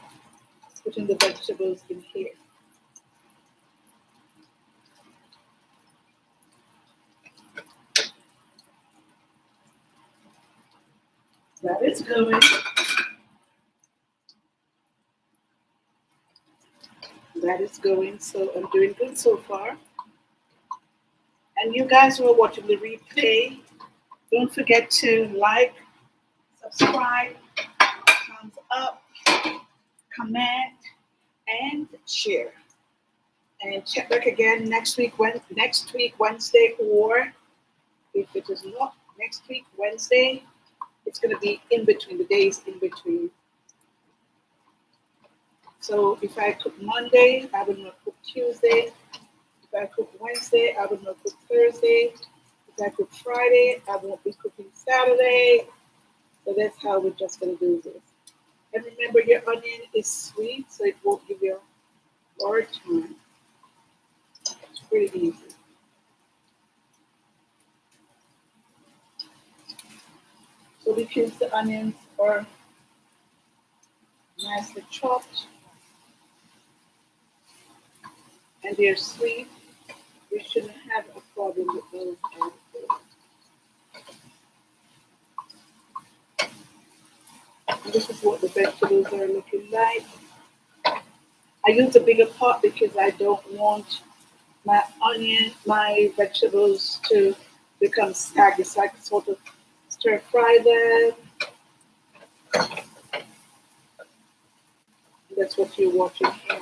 putting the vegetables in here. That is going. That is going. So I'm doing good so far. And you guys who are watching the replay, don't forget to like, subscribe, thumbs up, comment, and share. And check back again next week Wednesday, or if it is not next week Wednesday, it's going to be in between the days in between. So if I cook Monday, I will not cook Tuesday. If I cook Wednesday, I will not cook Thursday. If I cook Friday, I won't be cooking Saturday. So that's how we're just going to do this. And remember, your onion is sweet, so it won't give you a hard time. It's pretty easy. So because the onions are nicely chopped and they're sweet, we shouldn't have a problem with those. And this is what the vegetables are looking like. I use a bigger pot because I don't want my vegetables to become saggy. So I can sort of stir fry them. That's what you're watching here.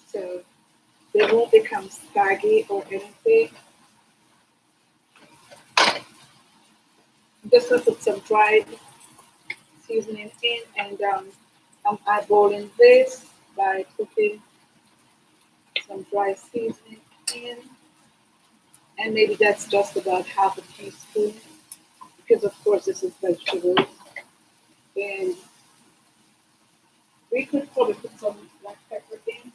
So they won't become saggy or anything. I'm just gonna put some dried seasoning in, and I'm eyeballing this by putting some dry seasoning in, and maybe that's just about half a teaspoon because of course this is vegetables, and we could probably put some black pepper in.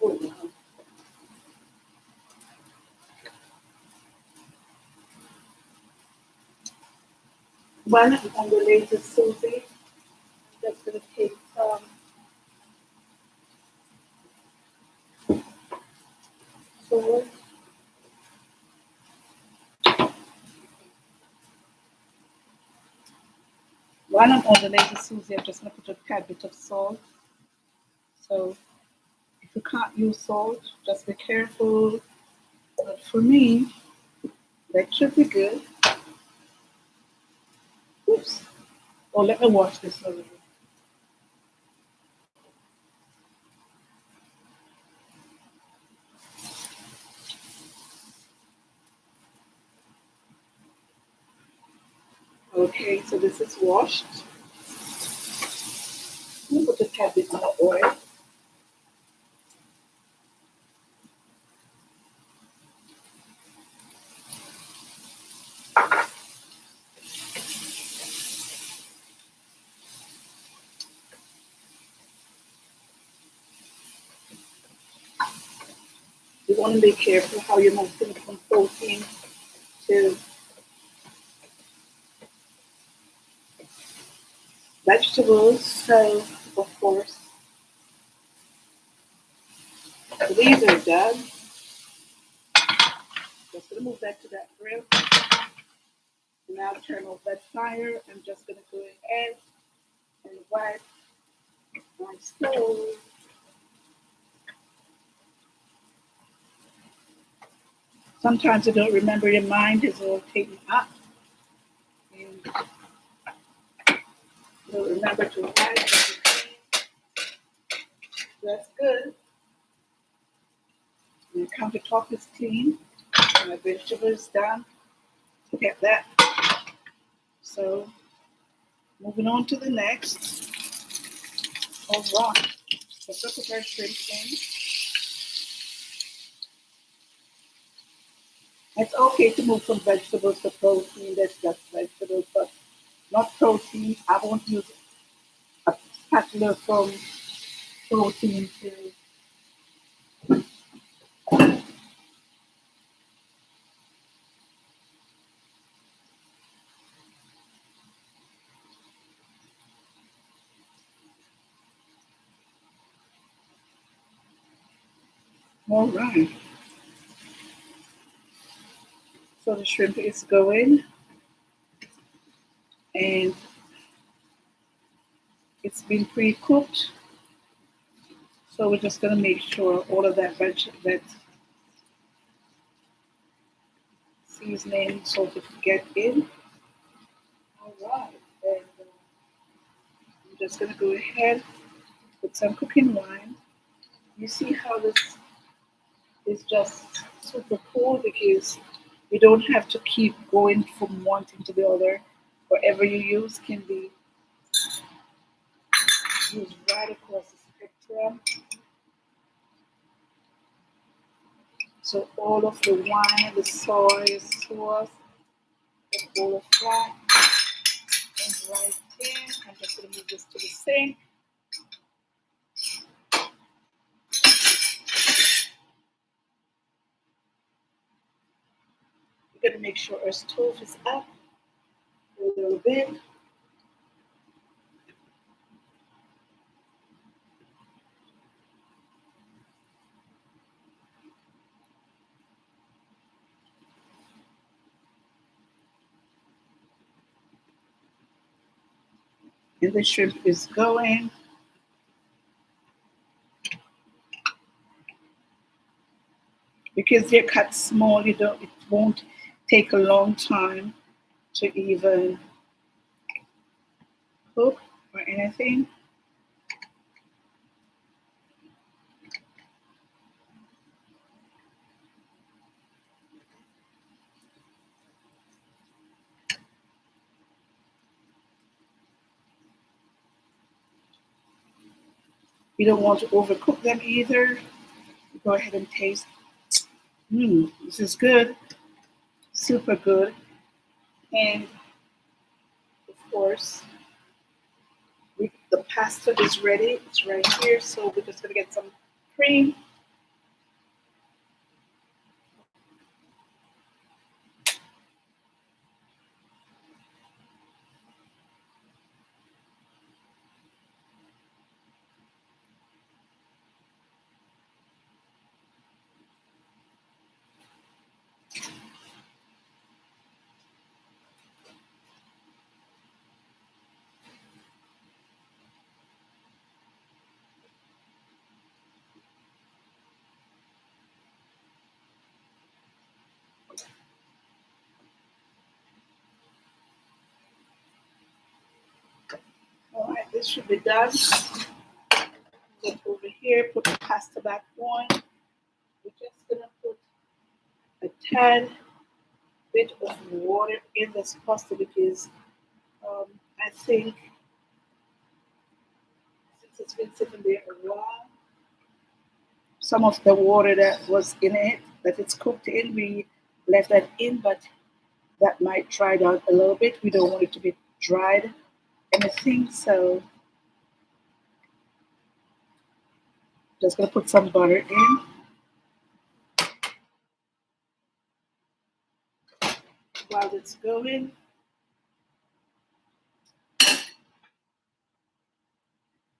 Oh, no. One on the latest Susie, that's gonna take salt. While I'm on the latest Susie, I'm just gonna put a tad bit of salt. So if you can't use salt, just be careful. But for me, that should be good. Oops. Oh, let me wash this over. Okay, so this is washed. I'm gonna put a tad bit more oil. You want to be careful how you move things from protein to vegetables. So, of course, these are done. Just gonna move that to that grill. And now turn off that fire. I'm just gonna go ahead and wipe my stove. Sometimes you don't remember your mind is all taken up. And you'll remember to wipe everything. That's good. My countertop is clean. My vegetables done. Look at that. So moving on to the next. All right. So put our shrimp in. It's okay to move from vegetables to protein. That's just vegetables, but not protein. I won't use a spatula from protein to. All right. So the shrimp is going, and it's been pre-cooked. So we're just gonna make sure all of that seasoning sort of get in. All right. And I'm just gonna go ahead with some cooking wine. You see how this is just super cool because you don't have to keep going from one thing to the other. Whatever you use can be used right across the spectrum. So all of the wine, the soy sauce, and all of that, and right in. I'm just going to move this to the sink. We're going to make sure our stove is up a little bit. And the shrimp is going. Because they're cut small, it won't take a long time to even cook or anything. You don't want to overcook them either. Go ahead and taste. This is good, super good. And of course, the pasta is ready. It's right here. So we're just gonna get some cream. All right, this should be done. Get over here, put the pasta back on. We're just gonna put a tad bit of water in this pasta because um, I think since it's been sitting there a while, some of the water that was in it, that it's cooked in, we left that in, but that might dry out a little bit. We don't want it to be dried anything, so just gonna put some butter in while it's going.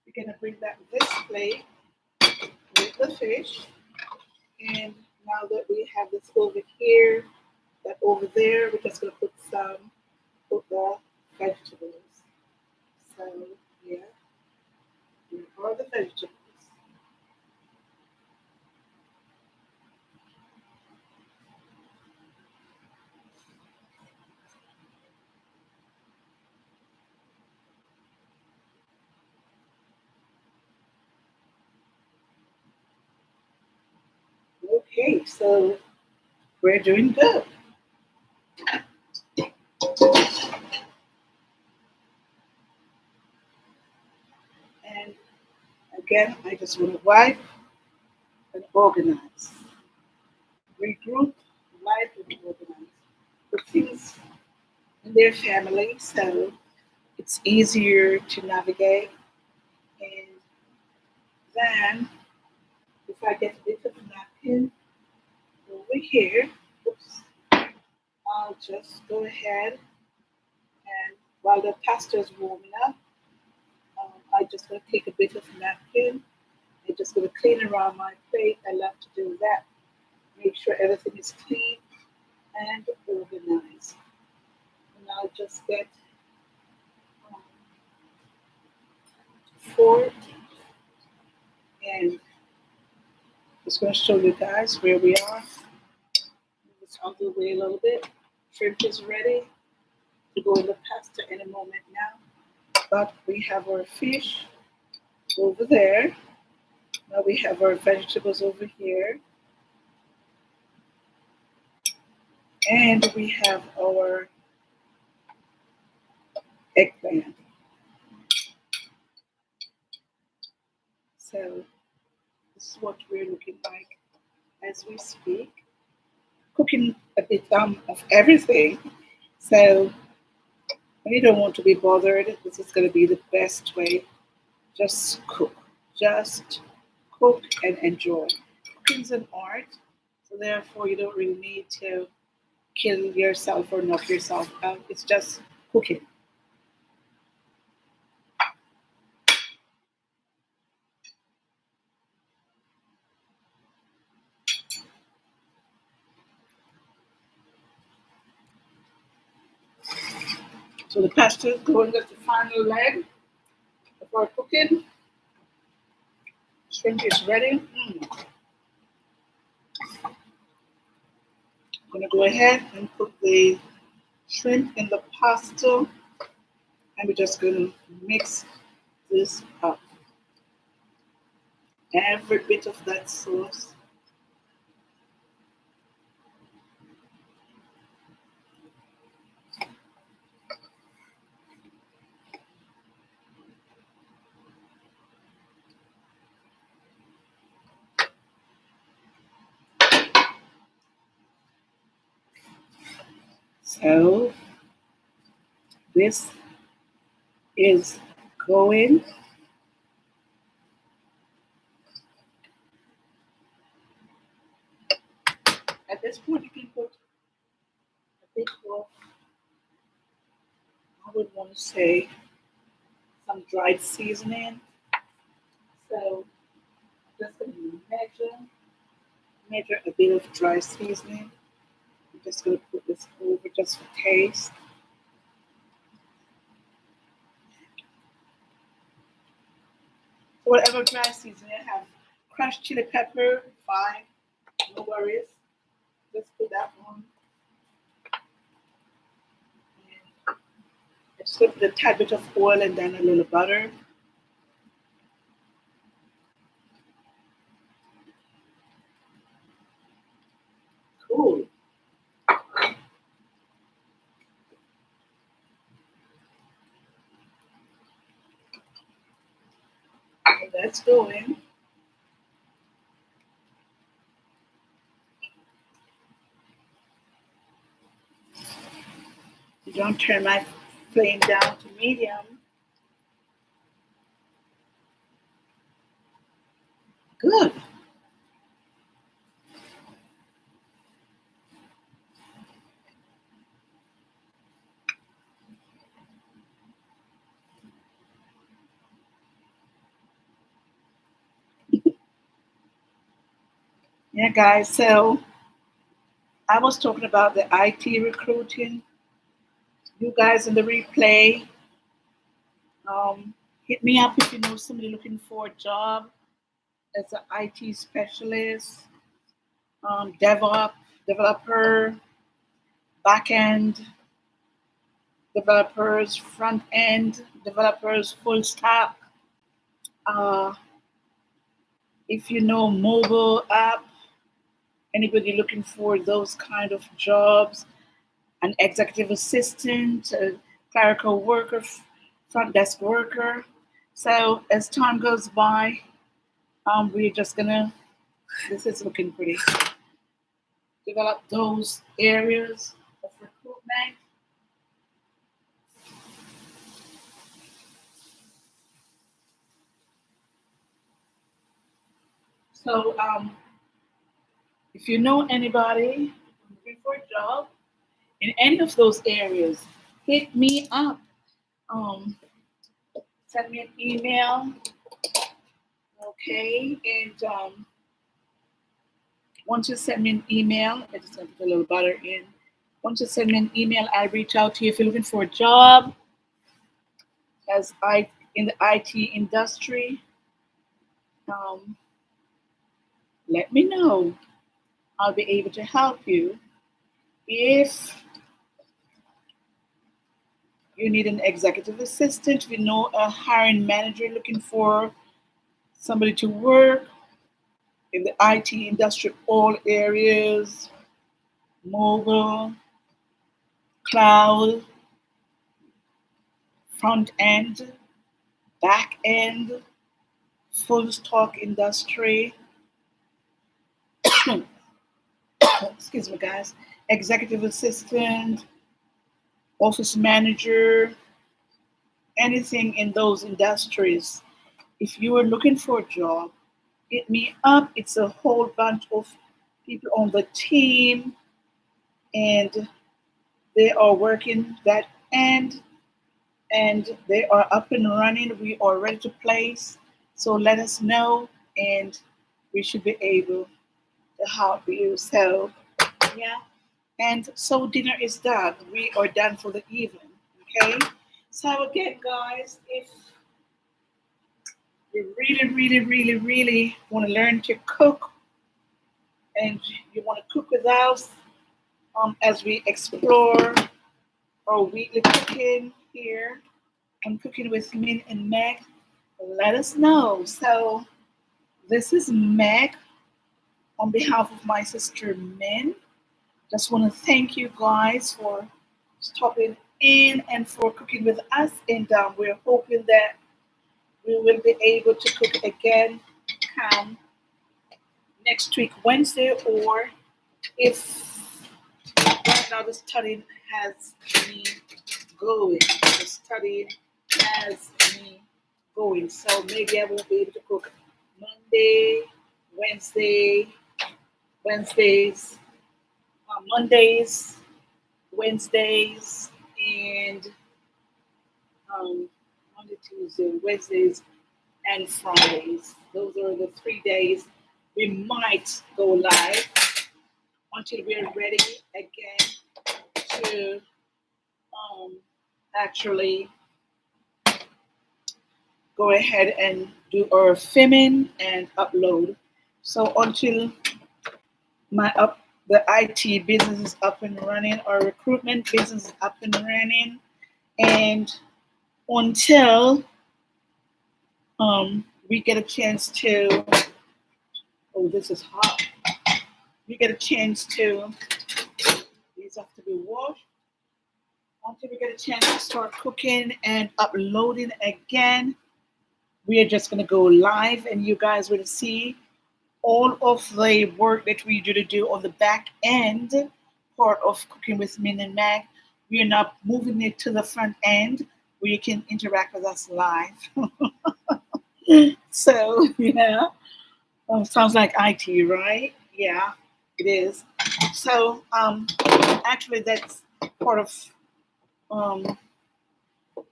We're gonna bring back this plate with the fish, and now that we have this over here, that over there, we're just gonna put the vegetables. So yeah, here are the vegetables. Okay, so we're doing good. And again, I just want to wipe and organize. Regroup, wipe and organize. Put things in their family so it's easier to navigate. And then if I get a bit of napkin over here, oops, I'll just go ahead and while the pasta is warming up, I just going to take a bit of napkin and just going to clean around my plate. I love to do that. Make sure everything is clean and organized. And I'll just get um, fork and just going to show you guys where we are. Move this out of the way a little bit. Shrimp is ready to go in the pasta in a moment now. But we have our fish over there. Now we have our vegetables over here. And we have our eggplant. So this is what we're looking like as we speak. Cooking a bit of everything. So when you don't want to be bothered, this is going to be the best way. Just cook. Just cook and enjoy. Cooking's an art, so therefore you don't really need to kill yourself or knock yourself out. It's just cooking. So the pasta is going as the final leg before cooking. Shrimp is ready. I'm gonna go ahead and put the shrimp in the pasta, and we're just gonna mix this up. Every bit of that sauce. So this is going. At this point, you can put a bit of, I would want to say, some dried seasoning. So just going to measure a bit of dry seasoning. I'm just going to put this over just for taste. So whatever dry seasoning I have, crushed chili pepper, fine, no worries. Just put that on. And I just put a tad bit of oil and then a little butter. Cool. So that's going. You don't turn my flame down to medium. Good. Yeah, guys. So I was talking about the IT recruiting. You guys in the replay, um, hit me up if you know somebody looking for a job as an IT specialist, DevOps, developer, backend developers, front end developers, full stack. Uh, if you know mobile app, anybody looking for those kind of jobs, an executive assistant, a clerical worker, front desk worker. So as time goes by, we're just gonna. This is looking pretty. Develop those areas of recruitment. So if you know anybody looking for a job in any of those areas, hit me up. Um, Send me an email, okay? And once you send me an email, I just have to put a little butter in. Once you send me an email, I'll reach out to you if you're looking for a job as I in the IT industry. Um, Let me know. I'll be able to help you. If you need an executive assistant, if you know a hiring manager looking for somebody to work in the IT industry, all areas, mobile, cloud, front end, back end, full stock industry, excuse me, guys, executive assistant, office manager, anything in those industries. If you are looking for a job, hit me up. It's a whole bunch of people on the team, and they are working that end, and they are up and running. We are ready to place. So let us know, and we should be able to help you. So, yeah. And so dinner is done. We are done for the evening. Okay. So again, guys, if you really want to learn to cook and you want to cook with us as we explore our weekly cooking here on Cooking with Min and Meg, let us know. So this is Meg on behalf of my sister Min. Just want to thank you guys for stopping in and for cooking with us. And we're hoping that we will be able to cook again come next week, Wednesday, or if right now the studying has me going. The studying has me going. So maybe I won't be able to cook Monday, Wednesday, Wednesdays, Mondays, Wednesdays, and Monday, Tuesday, Wednesdays, and Fridays. Those are the 3 days we might go live until we're ready again to um, actually go ahead and do our filming and upload. So until my up the IT business is up and running, our recruitment business is up and running, and until we get a chance to oh this is hot. We get a chance to these have to be washed. Until we get a chance to start cooking and uploading again, we are just gonna go live and you guys will see all of the work that we do on the back end part of Cooking with Min and Mag. We are not moving it to the front end where you can interact with us live. So, yeah, sounds like IT, right? Yeah, it is. So, actually, that's part of um,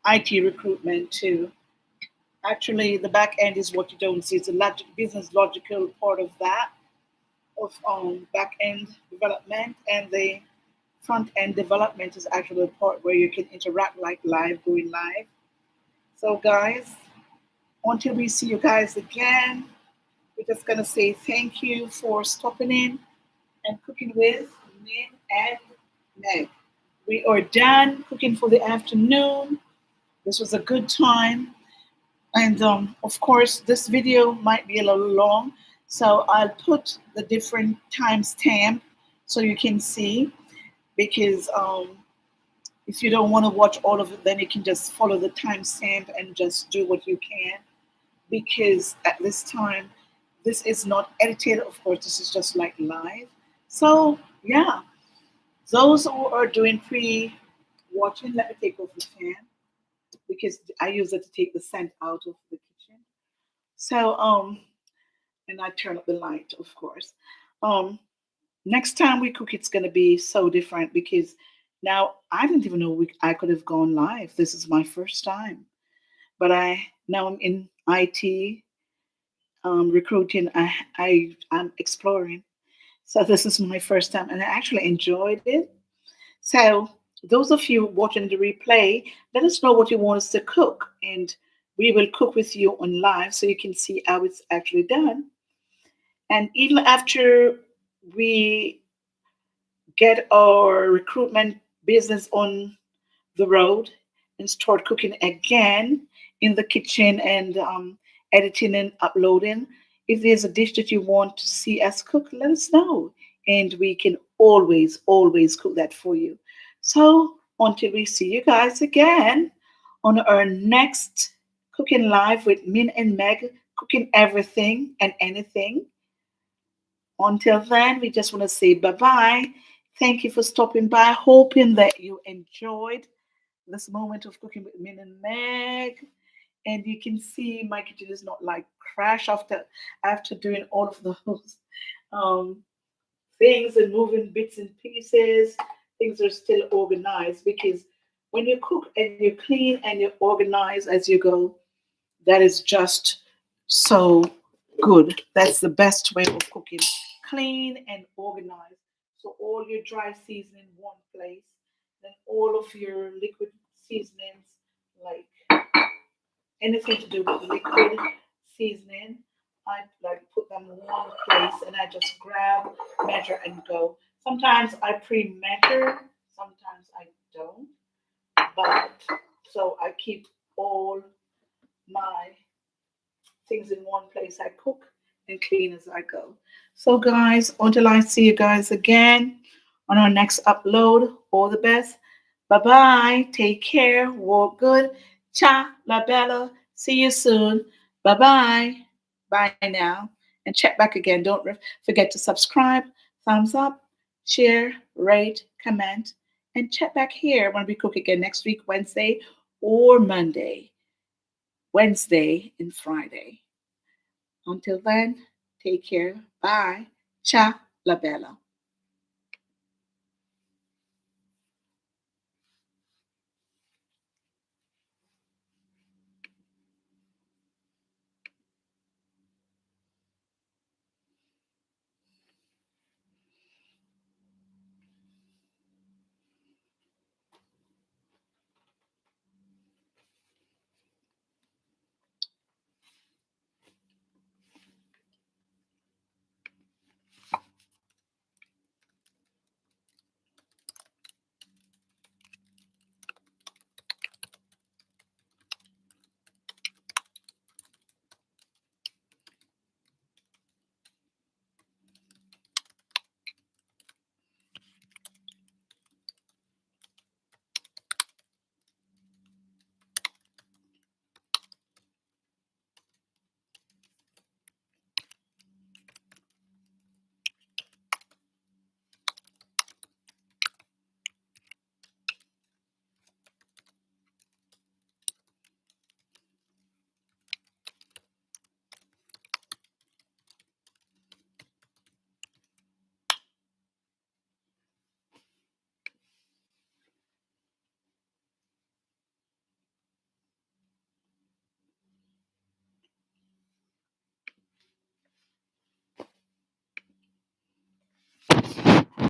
IT recruitment too. Actually, the back end is what you don't see. It's a business logical part of that, of back end development, and the front end development is actually the part where you can interact like live, going live. So, guys, until we see you guys again, we're just gonna say thank you for stopping in and cooking with Min and Meg. We are done cooking for the afternoon. This was a good time. And of course, this video might be a little long, so I'll put the different timestamp so you can see. Because if you don't want to watch all of it, then you can just follow the timestamp and just do what you can. Because at this time, this is not edited. Of course, this is just like live. So yeah, those who are doing pre-watching, let me take off the fan because I use it to take the scent out of the kitchen. So and I turn up the light, of course. Um, Next time we cook, it's gonna be so different because now I didn't even know I could have gone live. This is my first time, but I now I'm in IT recruiting. I'm exploring, so this is my first time, and I actually enjoyed it. So those of you watching the replay, let us know what you want us to cook, and we will cook with you on live so you can see how it's actually done. And even after we get our recruitment business on the road and start cooking again in the kitchen and editing and uploading. If there's a dish that you want to see us cook, let us know. And we can always cook that for you. So until we see you guys again on our next Cooking Live with Min and Meg cooking everything and anything. Until then, we just want to say bye bye. Thank you for stopping by, hoping that you enjoyed this moment of cooking with Min and Meg. And you can see my kitchen is not like crash after doing all of those um, things and moving bits and pieces. Things are still organized because when you cook and you clean and you organize as you go, that is just so good. That's the best way of cooking. Clean and organized. So all your dry seasoning in one place, then all of your liquid seasonings, like anything to do with liquid seasoning, I like put them in one place and I just grab, measure, and go. Sometimes I pre-measure, sometimes I don't. But so I keep all my things in one place. I cook and clean as I go. So, guys, until I see you guys again on our next upload, all the best. Bye bye. Take care. Walk good. Ciao, la bella. See you soon. Bye bye. Bye now. And check back again. Don't forget to subscribe, thumbs up, share, rate, comment, and check back here when we cook again next week, Wednesday or Monday. Wednesday and Friday. Until then, take care. Bye. Ciao, la bella.